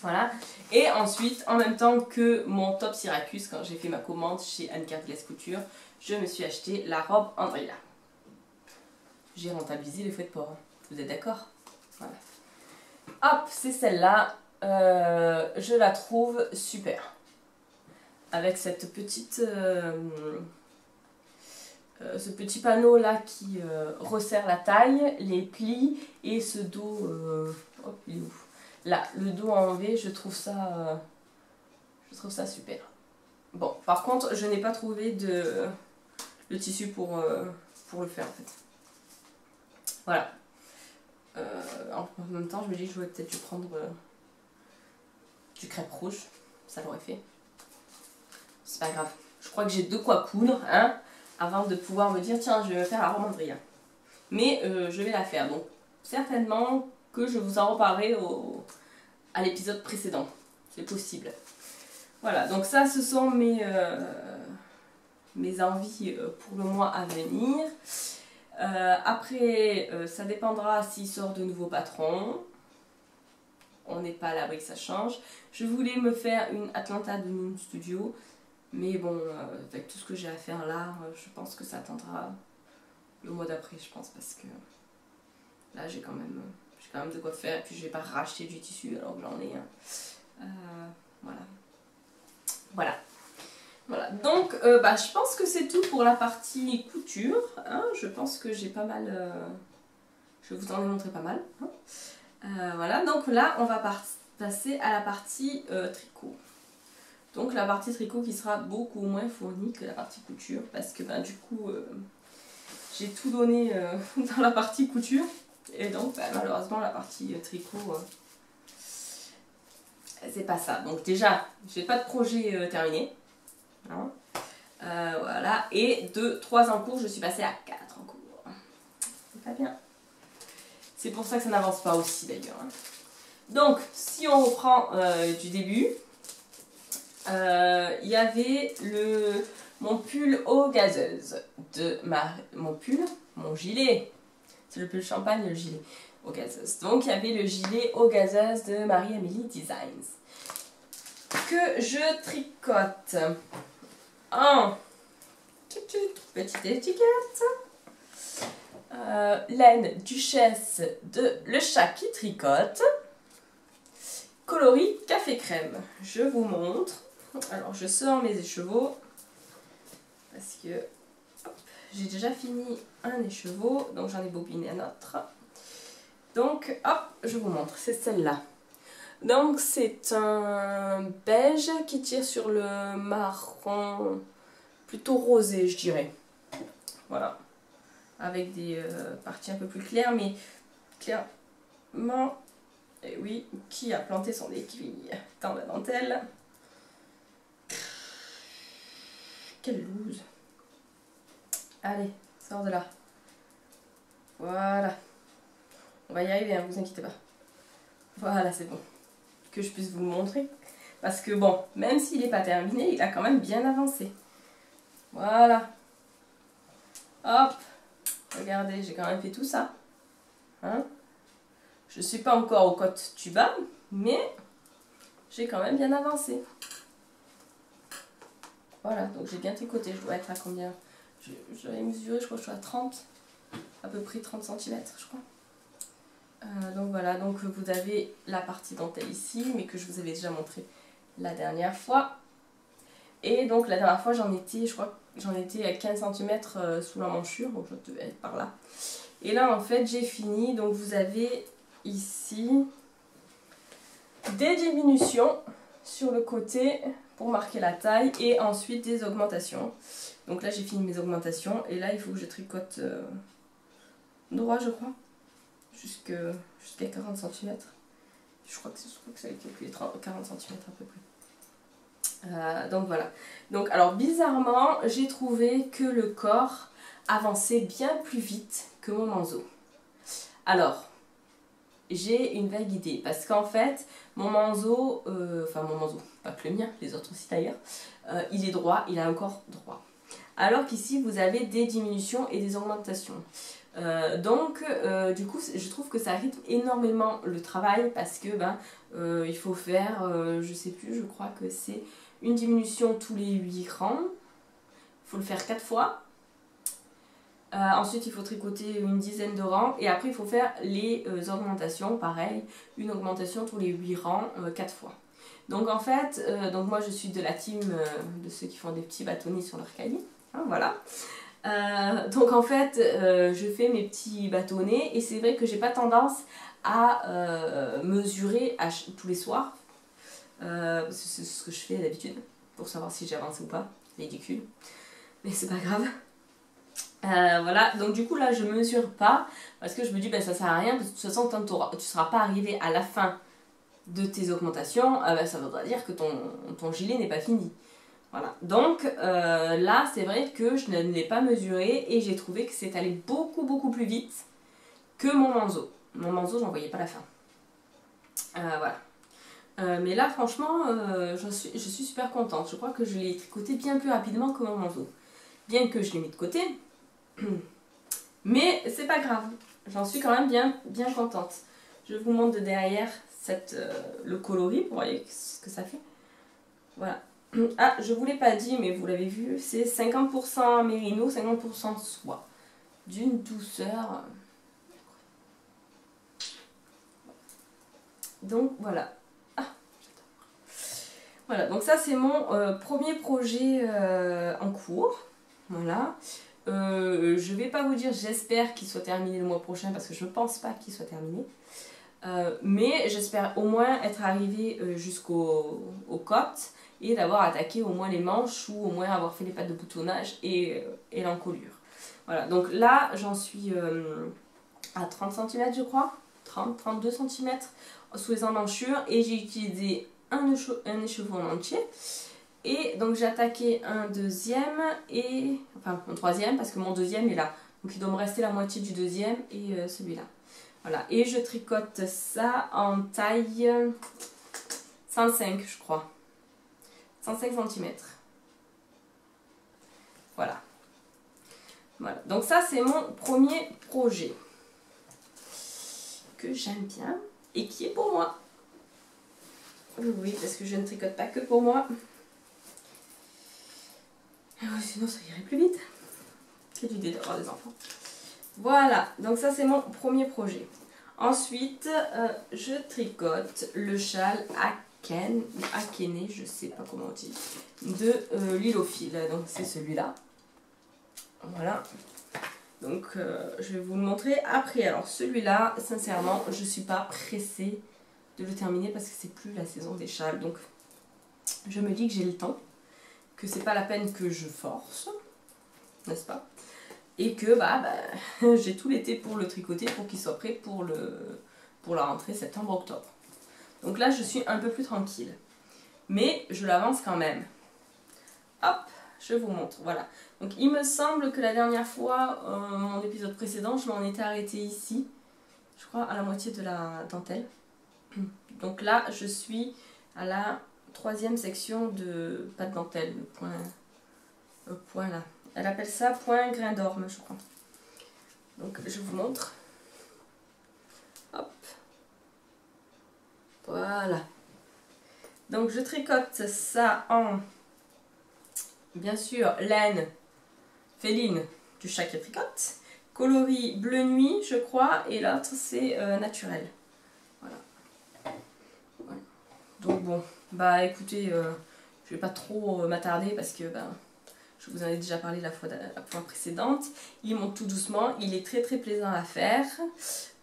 Voilà, et ensuite en même temps que mon top Syracuse, quand j'ai fait ma commande chez Anne-Carte Glace Couture, je me suis acheté la robe Andrea. J'ai rentabilisé les frais de port, hein. Vous êtes d'accord? Voilà. Hop, c'est celle-là, je la trouve super. Avec cette petite... ce petit panneau là qui resserre la taille, les plis et ce dos, hop, il est où? Là, le dos en V, je trouve ça super. Bon, par contre, je n'ai pas trouvé le tissu pour le faire en fait. Voilà. En même temps, je me dis que j'aurais peut-être dû prendre du crêpe rouge, ça l'aurait fait. C'est pas grave. Je crois que j'ai de quoi coudre, hein, avant de pouvoir me dire tiens je vais faire la robe Andrea. Mais je vais la faire, donc certainement que je vous en reparlerai à l'épisode précédent, c'est possible. Voilà, donc ça ce sont mes envies pour le mois à venir. Après ça dépendra s'il sort de nouveaux patrons, on n'est pas à l'abri que ça change. Je voulais me faire une Atlanta de Moon Studio. Mais bon, avec tout ce que j'ai à faire là, je pense que ça attendra le mois d'après, je pense, parce que là j'ai quand même de quoi faire, et puis je vais pas racheter du tissu alors que j'en ai un. Voilà. Voilà. Donc je pense que c'est tout pour la partie couture, hein. Je pense que j'ai pas mal, je vous en ai montré pas mal, hein. Voilà, donc là on va passer à la partie tricot. Donc la partie tricot qui sera beaucoup moins fournie que la partie couture, parce que du coup j'ai tout donné dans la partie couture, et donc malheureusement la partie tricot c'est pas ça. Donc déjà j'ai pas de projet terminé, hein. Voilà, et de 3 en cours je suis passée à 4 en cours. pas bien. C'est pour ça que ça n'avance pas aussi d'ailleurs. Hein. Donc, si on reprend du début, il y avait mon pull eau gazeuse de mon gilet. C'est le pull champagne, le gilet eau gazeuse. Donc, il y avait le gilet eau gazeuse de Marie-Amélie Designs que je tricote en petite étiquette. Laine Duchesse de Le Chat qui tricote. Coloris café crème. Je vous montre. Alors je sors mes écheveaux parce que j'ai déjà fini un écheveau, donc j'en ai bobiné un autre. Donc hop, je vous montre, c'est celle-là. Donc c'est un beige qui tire sur le marron plutôt rosé, je dirais. Voilà. Avec des parties un peu plus claires, mais clairement, et oui, qui a planté son aiguille dans la dentelle. Quelle loose. Allez, sors de là. Voilà. On va y arriver, hein, vous inquiétez pas. Voilà, c'est bon. Que je puisse vous le montrer. Parce que bon, même s'il n'est pas terminé, il a quand même bien avancé. Voilà. Hop. Regardez, j'ai quand même fait tout ça. Hein? Je ne suis pas encore aux côtes du bas, mais j'ai quand même bien avancé. Voilà, donc j'ai bien tricoté. Je dois être à combien? Je l'avais mesuré, je crois que je suis à 30, à peu près 30 cm, je crois. Donc voilà, donc vous avez la partie dentelle ici, mais que je vous avais déjà montré la dernière fois. Et donc la dernière fois, j'en étais, je crois que j'en étais à 15 cm sous la manchure, donc je devais être par là. Et là, en fait, j'ai fini. Donc vous avez ici des diminutions sur le côté pour marquer la taille et ensuite des augmentations. Donc là, j'ai fini mes augmentations et là, il faut que je tricote droit, je crois, jusqu'à 40 cm. Je crois que ça va calculer 40 cm à peu près. Donc voilà. Donc alors bizarrement, j'ai trouvé que le corps avançait bien plus vite que mon manteau. Alors, j'ai une vague idée parce qu'en fait, mon manteau, pas que le mien, les autres aussi d'ailleurs, il est droit, il a un corps droit. Alors qu'ici, vous avez des diminutions et des augmentations. Du coup, je trouve que ça rythme énormément le travail parce que il faut faire, je sais plus, je crois que c'est une diminution tous les 8 rangs. Il faut le faire 4 fois. Ensuite, il faut tricoter une dizaine de rangs et après, il faut faire les augmentations, pareil, une augmentation tous les 8 rangs, 4 fois. Donc en fait, moi je suis de la team de ceux qui font des petits bâtonnets sur leur cahier. Hein, voilà. Donc en fait, je fais mes petits bâtonnets et c'est vrai que j'ai pas tendance à mesurer tous les soirs. C'est ce que je fais d'habitude pour savoir si j'ai avancé ou pas. Ridicule. Mais c'est pas grave. Voilà, donc du coup là je mesure pas parce que je me dis ça sert à rien, parce que de toute façon tant que tu seras pas arrivé à la fin de tes augmentations, ça voudra dire que ton gilet n'est pas fini. Voilà, donc là c'est vrai que je ne l'ai pas mesuré et j'ai trouvé que c'est allé beaucoup plus vite que mon manteau. Mon manteau j'en voyais pas la fin. Voilà. Mais là franchement je suis super contente, je crois que je l'ai tricoté bien plus rapidement que mon manteau. Bien que je l'ai mis de côté. Mais c'est pas grave, j'en suis quand même bien contente. Je vous montre de derrière le coloris pour voir ce que ça fait. Voilà. Ah, je vous l'ai pas dit, mais vous l'avez vu, c'est 50% mérino, 50% soie. D'une douceur. Donc voilà. Ah, voilà, donc ça c'est mon premier projet en cours. Voilà. Je vais pas vous dire j'espère qu'il soit terminé le mois prochain parce que je pense pas qu'il soit terminé. Mais j'espère au moins être arrivée jusqu'aux côtes et d'avoir attaqué au moins les manches ou au moins avoir fait les pattes de boutonnage et l'encolure. Voilà, donc là j'en suis à 30 cm je crois, 30-32 cm sous les emmanchures et j'ai utilisé un écheveau en entier. Et donc j'ai attaqué un deuxième un troisième parce que mon deuxième est là. Donc il doit me rester la moitié du deuxième et celui-là. Voilà, et je tricote ça en taille 105 je crois. 105 cm. Voilà. Voilà, donc ça c'est mon premier projet. Que j'aime bien et qui est pour moi. Oui, parce que je ne tricote pas que pour moi. Sinon ça irait plus vite. Quelle idée d'avoir des enfants. Voilà, donc ça c'est mon premier projet. Ensuite, je tricote le châle Akene, je sais pas comment on dit, de Lilophile. Donc c'est celui-là. Voilà. Donc je vais vous le montrer après. Alors celui-là, sincèrement, je suis pas pressée de le terminer parce que c'est plus la saison des châles. Donc je me dis que j'ai le temps, que c'est pas la peine que je force, n'est-ce pas? Et que j'ai tout l'été pour le tricoter pour qu'il soit prêt pour la rentrée septembre-octobre. Donc là je suis un peu plus tranquille. Mais je l'avance quand même. Hop, je vous montre. Voilà. Donc il me semble que la dernière fois, mon épisode précédent, je m'en étais arrêtée ici. Je crois à la moitié de la dentelle. Donc là je suis à la 3e section de pas de dentelle, le point là. Elle appelle ça point grain d'orme, je crois. Donc je vous montre. Hop. Voilà. Donc je tricote ça en, bien sûr, laine féline du chat qui tricote. Coloris bleu nuit, je crois, et l'autre c'est naturel. Voilà. Voilà. Donc bon, bah écoutez, je vais pas trop m'attarder parce que je vous en ai déjà parlé la fois précédente. Il monte tout doucement, il est très très plaisant à faire.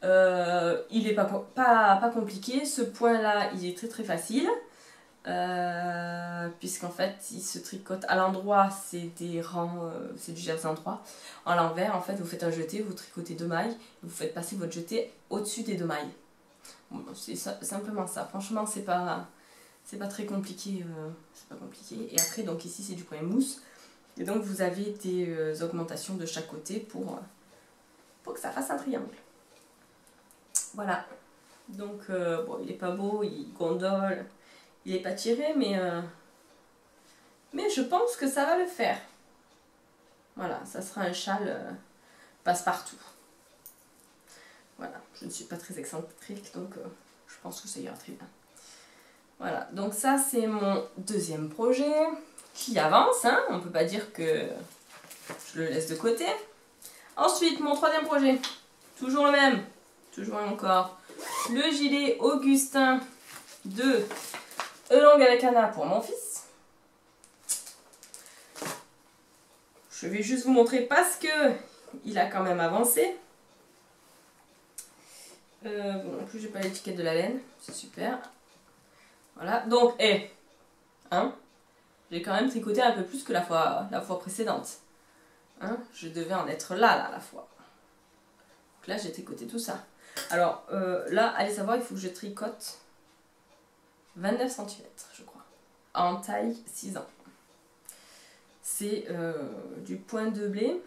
Il n'est pas compliqué. Ce point là, il est très très facile. Puisqu'en fait, il se tricote à l'endroit, c'est des rangs, c'est du jersey en 3. En l'envers, en fait, vous faites un jeté, vous tricotez 2 mailles, vous faites passer votre jeté au-dessus des 2 mailles. Bon, c'est simplement ça. Franchement, c'est pas très compliqué. C'est pas compliqué. Et après, donc ici, c'est du point mousse. Et donc vous avez des augmentations de chaque côté pour que ça fasse un triangle. Voilà. Donc bon, il est pas beau, il gondole, il est pas tiré, mais je pense que ça va le faire. Voilà, ça sera un châle passe-partout. Voilà, je ne suis pas très excentrique, donc je pense que ça ira très bien. Voilà, donc ça c'est mon deuxième projet. Qui avance, hein, on peut pas dire que je le laisse de côté. Ensuite, mon troisième projet, toujours le même, toujours et encore, le gilet Augustin de Elang avec Anna pour mon fils. Je vais juste vous montrer parce que il a quand même avancé. Bon, en plus, j'ai pas l'étiquette de la laine, c'est super. Voilà, donc, hein, j'ai quand même tricoté un peu plus que la fois précédente. Hein, je devais en être là, la fois. Donc là, j'ai tricoté tout ça. Alors, là, allez savoir, il faut que je tricote 29 cm, je crois. En taille 6 ans. C'est du point de blé.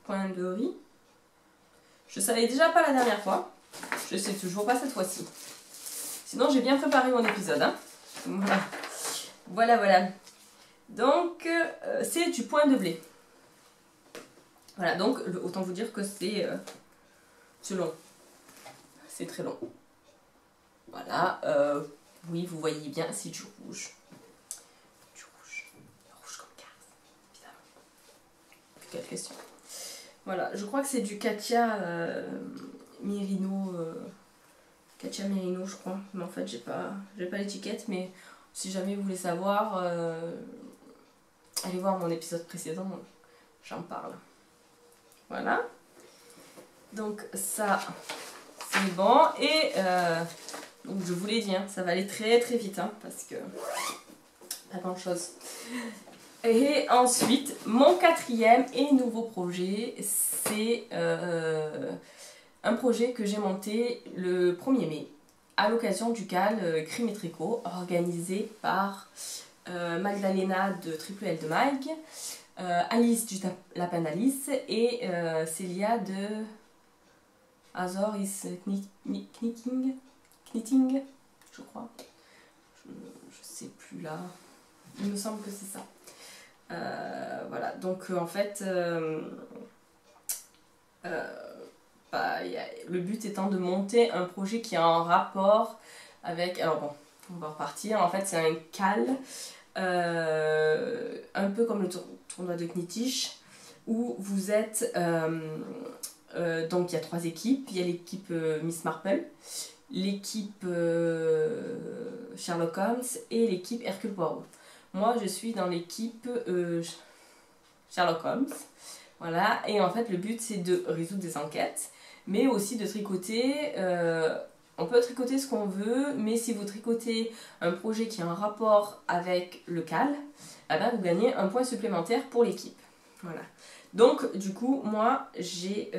Point de riz. Je savais déjà pas la dernière fois. Je sais toujours pas cette fois-ci. Sinon, j'ai bien préparé mon épisode, hein. Voilà. Voilà, voilà. Donc, c'est du point de blé. Voilà, donc, autant vous dire que c'est long. C'est très long. Voilà. Oui, vous voyez bien, c'est du rouge. Du rouge. Rouge comme carte, évidemment. Quelle question. Voilà, je crois que c'est du Katia Merino. Katia Merino, je crois. Mais en fait, j'ai pas l'étiquette, mais si jamais vous voulez savoir, allez voir mon épisode précédent, j'en parle. Voilà. Donc ça, c'est bon. Et donc je vous l'ai dit, hein, ça va aller très très vite, hein, parce que pas grand chose. Et ensuite, mon quatrième et nouveau projet, c'est un projet que j'ai monté le 1er mai à l'occasion du CAL Crime et Tricot organisé par Magdalena de Triple L de Mag, Alice du lapin d'Alice et Célia de Azor is knitting, je crois. Je sais plus là. Il me semble que c'est ça. Voilà, donc en fait, le but étant de monter un projet qui a un rapport avec... Alors bon, on va repartir. En fait, c'est un cal, un peu comme le tournoi de Knittich, où vous êtes... donc il y a 3 équipes. Il y a l'équipe Miss Marple, l'équipe Sherlock Holmes et l'équipe Hercule Poirot. Moi, je suis dans l'équipe Sherlock Holmes. Voilà, et en fait, le but, c'est de résoudre des enquêtes, mais aussi de tricoter. On peut tricoter ce qu'on veut, mais si vous tricotez un projet qui a un rapport avec le cal, eh ben, vous gagnez un point supplémentaire pour l'équipe. Voilà. Donc, du coup, moi, j'ai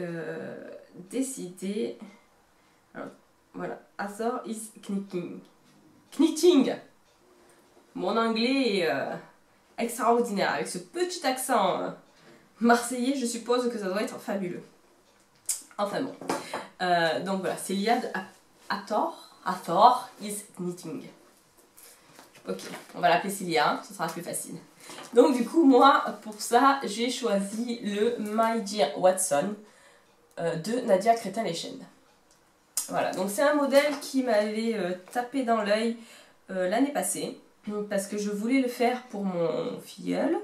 décidé... Alors, voilà, Azor is knitting. Knitting! Mon anglais est extraordinaire, avec ce petit accent marseillais, je suppose que ça doit être fabuleux. Enfin bon. Donc voilà, Célia de Hathor is knitting. Ok, on va l'appeler Célia, hein, ce sera plus facile. Donc du coup, moi, pour ça, j'ai choisi le My Dear Watson de Nadia Crétin-Lechen. Voilà, donc c'est un modèle qui m'avait tapé dans l'œil l'année passée, parce que je voulais le faire pour mon filleul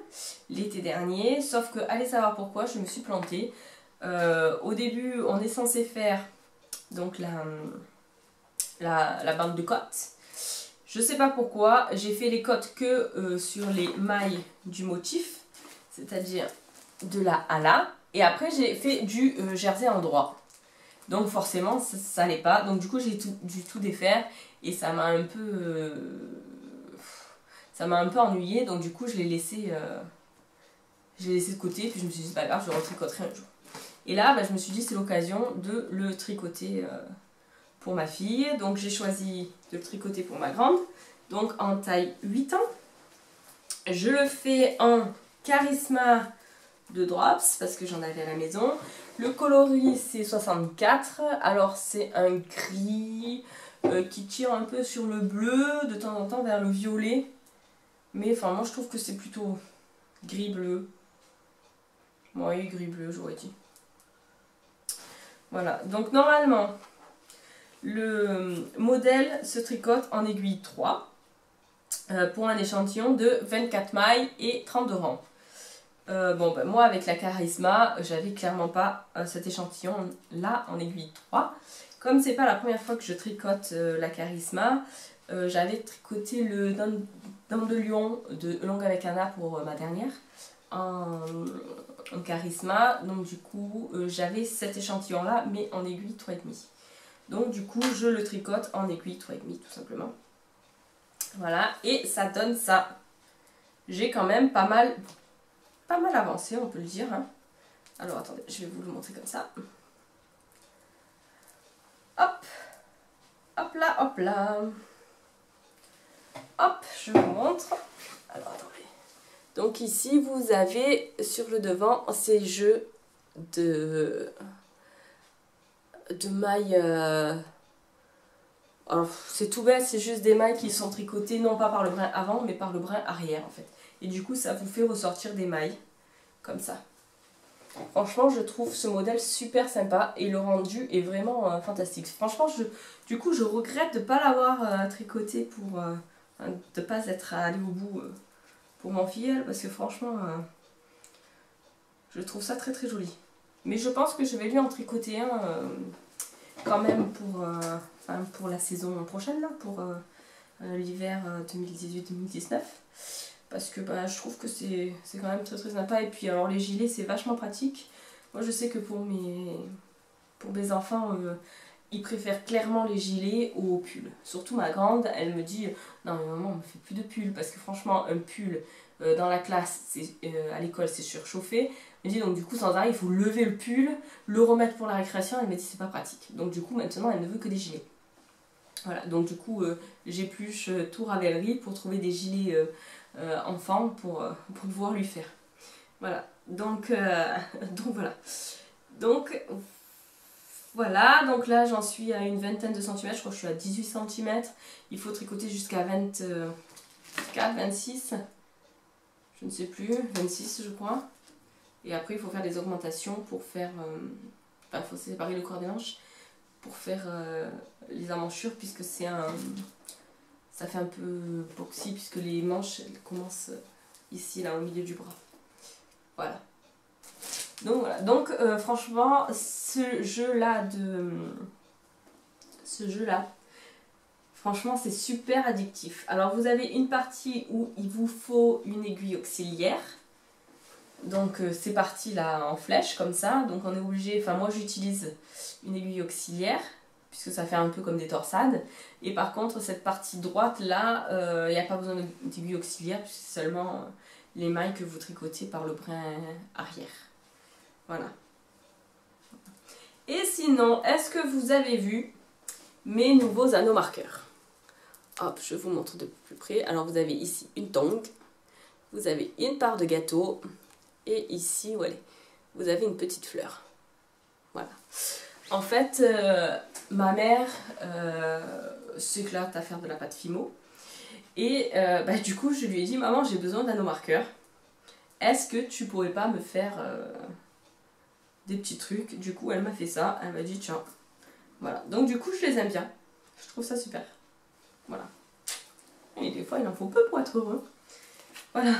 l'été dernier, sauf que, allez savoir pourquoi, je me suis plantée. Au début, on est censé faire donc la bande de côtes. Je sais pas pourquoi, j'ai fait les côtes que sur les mailles du motif, c'est-à-dire de là à là, et après j'ai fait du jersey en droit. Donc forcément ça n'allait pas, donc du coup j'ai dû tout défaire et ça m'a un peu ennuyé, donc du coup je l'ai laissé de côté, puis je me suis dit c'est pas grave, je retricoterai un jour. Et là bah, je me suis dit c'est l'occasion de le tricoter pour ma fille, donc j'ai choisi de le tricoter pour ma grande, donc en taille 8 ans. Je le fais en Charisma de Drops parce que j'en avais à la maison. Le coloris c'est 64, alors c'est un gris qui tire un peu sur le bleu, de temps en temps vers le violet. Mais enfin moi je trouve que c'est plutôt gris-bleu. Oui, gris-bleu j'aurais dit. Voilà, donc normalement le modèle se tricote en aiguille 3 pour un échantillon de 24 mailles et 32 rangs. Bon, ben, moi avec la Charisma, j'avais clairement pas cet échantillon là en aiguille 3. Comme c'est pas la première fois que je tricote la Charisma, j'avais tricoté le Dent de Lion de Longue avec Anna pour ma dernière en Charisma. Donc du coup, j'avais cet échantillon là, mais en aiguille 3,5. Donc du coup, je le tricote en aiguille 3,5 tout simplement. Voilà, et ça donne ça. J'ai quand même pas mal avancé, on peut le dire. Hein. Alors attendez, je vais vous le montrer comme ça. Hop, hop là, hop là. Hop, je vous montre. Alors attendez. Donc ici, vous avez sur le devant ces jeux de mailles. Alors c'est tout bête, c'est juste des mailles qui sont tricotées non pas par le brin avant, mais par le brin arrière en fait. Et du coup, ça vous fait ressortir des mailles comme ça. Franchement, je trouve ce modèle super sympa et le rendu est vraiment fantastique. Franchement, du coup, je regrette de ne pas l'avoir tricoté pour de ne pas être allé au bout pour mon filleul parce que franchement, je trouve ça très très joli. Mais je pense que je vais lui en tricoter un quand même pour la saison prochaine, là, pour l'hiver 2018-2019. Parce que bah, je trouve que c'est quand même très très sympa. Et puis alors les gilets c'est vachement pratique. Moi je sais que pour mes enfants, ils préfèrent clairement les gilets aux pulls. Surtout ma grande, elle me dit non mais maman on me fait plus de pulls. Parce que franchement un pull dans la classe, à l'école c'est surchauffé. Elle me dit donc du coup sans arrêt il faut lever le pull, le remettre pour la récréation. Elle me dit c'est pas pratique. Donc du coup maintenant elle ne veut que des gilets. Voilà, donc du coup j'épluche tout Ravelry pour trouver des gilets enfants pour pouvoir lui faire. Voilà, donc, donc voilà. Donc voilà, donc là j'en suis à une vingtaine de centimètres, je crois que je suis à 18 cm. Il faut tricoter jusqu'à 24, 26, je ne sais plus, 26 je crois. Et après il faut faire des augmentations pour faire, il faut séparer le corps des manches pour faire les emmanchures, puisque c'est ça fait un peu boxy, puisque les manches elles commencent ici, là, au milieu du bras. Voilà. Donc voilà, donc franchement, ce jeu-là, franchement, c'est super addictif. Alors vous avez une partie où il vous faut une aiguille auxiliaire. Donc ces parties-là en flèche, comme ça. Donc on est obligé, enfin moi j'utilise une aiguille auxiliaire, puisque ça fait un peu comme des torsades. Et par contre, cette partie droite-là, il n'y a pas besoin d'aiguille auxiliaire, puisque c'est seulement les mailles que vous tricotez par le brin arrière. Voilà. Et sinon, est-ce que vous avez vu mes nouveaux anneaux marqueurs? Hop, je vous montre de plus près. Alors vous avez ici une tongue, vous avez une part de gâteau, et ici, voilà, vous avez une petite fleur. Voilà. En fait, ma mère s'éclate à faire de la pâte Fimo. Et du coup, je lui ai dit, maman, j'ai besoin d'anneaux marqueurs. Est-ce que tu pourrais pas me faire des petits trucs? Du coup, elle m'a fait ça. Elle m'a dit, tiens. Voilà. Donc, du coup, je les aime bien. Je trouve ça super. Voilà. Et des fois, il en faut peu pour être heureux. Voilà.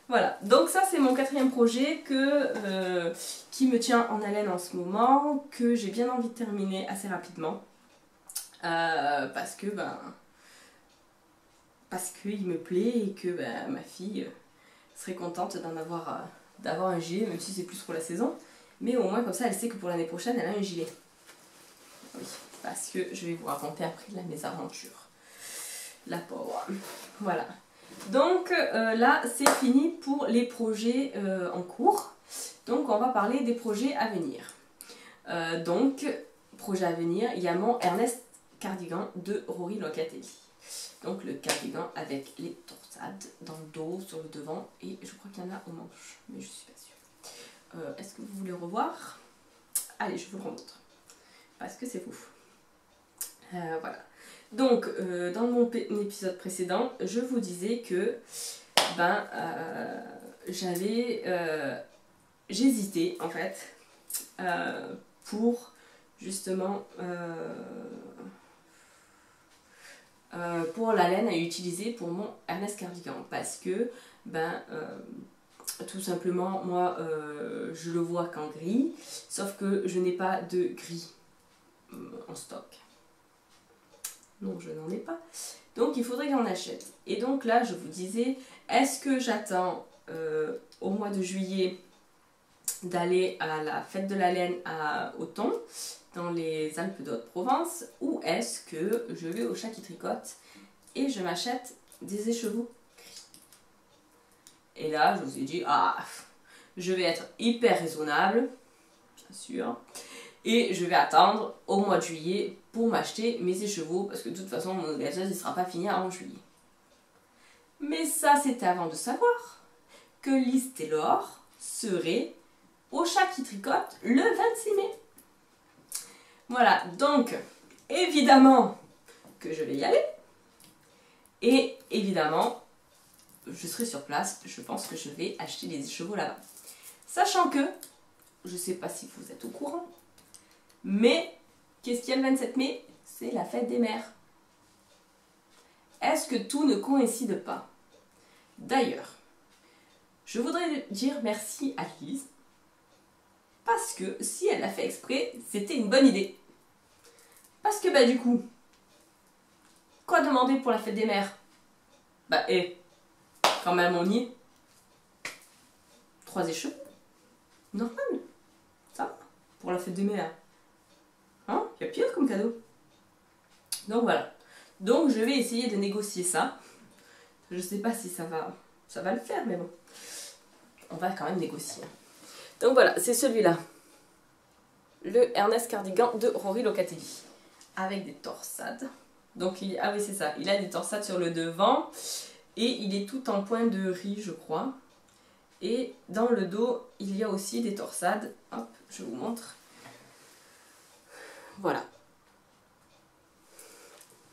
Voilà. Donc, ça, c'est mon 4e projet qui me tient en haleine en ce moment, que j'ai bien envie de terminer assez rapidement. Parce que, parce qu'il me plaît et que ma fille serait contente d'avoir un gilet, même si c'est plus pour la saison. Mais au moins comme ça elle sait que pour l'année prochaine elle a un gilet. Oui, parce que je vais vous raconter après là mes aventures. La pauvre. Voilà. Donc là c'est fini pour les projets en cours. Donc on va parler des projets à venir. Donc, projet à venir, il y a mon Ernest Cardigan de Rory Locatelli. Donc le cardigan avec les torsades dans le dos, sur le devant, et je crois qu'il y en a aux manches, mais je suis pas sûre. Est-ce que vous voulez revoir? Allez, je vous le remontre, parce que c'est fou. Voilà. Donc, dans mon épisode précédent, je vous disais que j'hésitais en fait pour justement pour la laine à utiliser pour mon Ernest Cardigan, parce que tout simplement moi je le vois qu'en gris, sauf que je n'ai pas de gris en stock, donc je n'en ai pas, donc il faudrait que j'en achète. Et donc là je vous disais, est-ce que j'attends au mois de juillet d'aller à la fête de la laine à Auton, dans les Alpes de Haute-Provence, ou est-ce que je vais au Chat qui tricote et je m'achète des écheveaux gris? Et là, je vous ai dit, je vais être hyper raisonnable, bien sûr, et je vais attendre au mois de juillet pour m'acheter mes écheveaux, parce que de toute façon, mon gâteau ne sera pas fini avant juillet. Mais ça, c'était avant de savoir que Liz Taylor serait au Chat qui tricote le 26 mai. Voilà, donc, évidemment que je vais y aller. Et évidemment, je serai sur place. Je pense que je vais acheter les écheveaux là-bas. Sachant que, je ne sais pas si vous êtes au courant, mais qu'est-ce qu'il y a le 27 mai? C'est la fête des mères. Est-ce que tout ne coïncide pas? D'ailleurs, je voudrais dire merci à Lise, parce que si elle l'a fait exprès, c'était une bonne idée. Parce que du coup, quoi demander pour la fête des mères? Quand même on y est. 3 écheveaux. Normal. Ça va. Pour la fête des mères. Hein? Il y a pire comme cadeau. Donc voilà. Donc je vais essayer de négocier ça. Je sais pas si ça va le faire, mais bon. On va quand même négocier. Donc voilà, c'est celui-là. Le Ernest Cardigan de Rory Locatelli. Avec des torsades. Donc, oui, c'est ça. Il a des torsades sur le devant. Et il est tout en point de riz, je crois. Et dans le dos, il y a aussi des torsades. Hop, je vous montre. Voilà.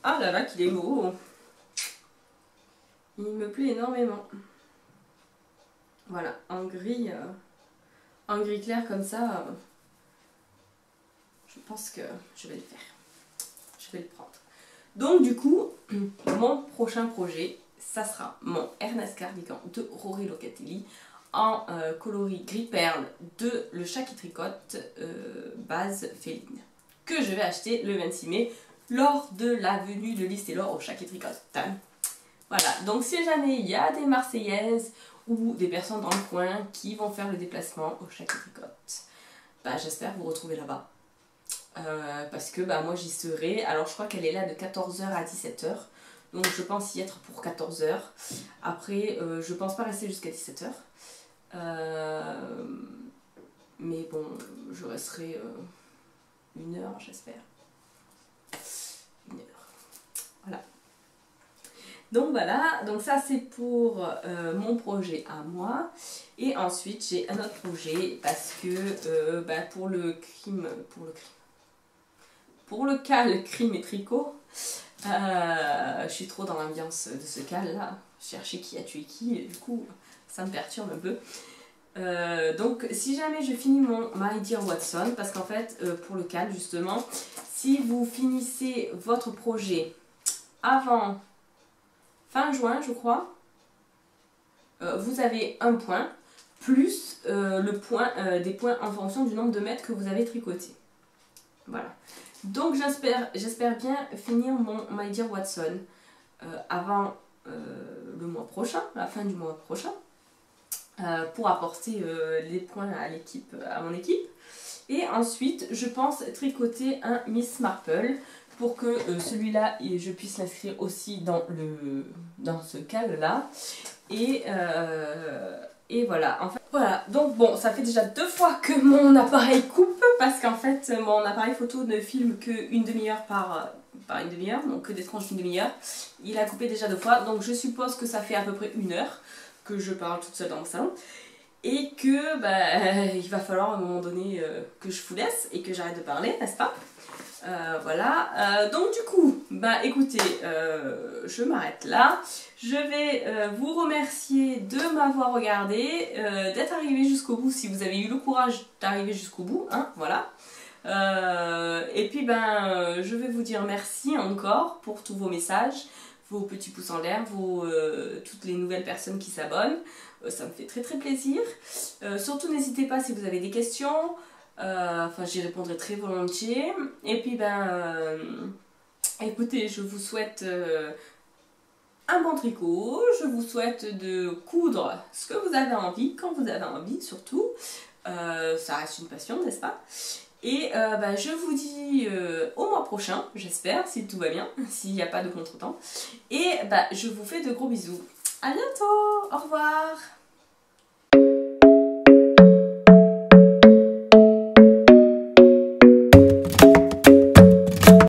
Ah là là, qu'il est beau. Il me plaît énormément. Voilà, en gris clair comme ça, je pense que je vais le faire. Je vais le prendre. Donc du coup, mon prochain projet, ça sera mon Ernest Cardigan de Rory Locatelli en coloris gris perle de Le Chat qui tricote base féline, que je vais acheter le 26 mai lors de la venue de Lys et Laure au Chat qui tricote. Voilà, donc si jamais il y a des Marseillaises ou des personnes dans le coin qui vont faire le déplacement au Chat qui tricote, bah, j'espère vous retrouver là-bas. Parce que bah, moi j'y serai. Alors je crois qu'elle est là de 14 h à 17 h. Donc je pense y être pour 14 h. Après je pense pas rester jusqu'à 17 h. Mais bon, je resterai 1 heure j'espère. 1 heure. Voilà. Donc voilà, donc ça c'est pour mon projet à moi. Et ensuite j'ai un autre projet parce que bah, pour le cal crime et tricot, je suis trop dans l'ambiance de ce cal là, chercher qui a tué qui, et du coup ça me perturbe un peu. Donc si jamais je finis mon My Dear Watson, parce qu'en fait pour le cal justement, si vous finissez votre projet avant fin juin je crois, vous avez un point, plus le point, des points en fonction du nombre de mètres que vous avez tricoté. Voilà. Donc j'espère bien finir mon My Dear Watson avant le mois prochain, la fin du mois prochain, pour apporter les points à l'équipe, à mon équipe. Et ensuite, je pense tricoter un Miss Marple pour que celui-là, je puisse l'inscrire aussi dans ce cal-là. Et voilà, en fait, voilà, donc bon, ça fait déjà 2 fois que mon appareil coupe parce qu'en fait, mon appareil photo ne filme que une demi-heure par une demi-heure, donc que des tranches d'une demi-heure. Il a coupé déjà 2 fois, donc je suppose que ça fait à peu près 1 heure que je parle toute seule dans mon salon. Et que, bah, il va falloir à un moment donné que je vous laisse et que j'arrête de parler, n'est-ce pas? Voilà, donc du coup, bah écoutez, je m'arrête là. Je vais vous remercier de m'avoir regardé, d'être arrivé jusqu'au bout si vous avez eu le courage d'arriver jusqu'au bout, hein, voilà. Et puis ben, je vais vous dire merci encore pour tous vos messages, vos petits pouces en l'air, toutes les nouvelles personnes qui s'abonnent. Ça me fait très très plaisir. Surtout n'hésitez pas si vous avez des questions. Enfin, j'y répondrai très volontiers. Et puis, ben, écoutez, je vous souhaite un bon tricot. Je vous souhaite de coudre ce que vous avez envie, quand vous avez envie, surtout. Ça reste une passion, n'est-ce pas? Et ben, je vous dis au mois prochain, j'espère, si tout va bien, s'il n'y a pas de contretemps. Et ben, je vous fais de gros bisous. À bientôt! Au revoir!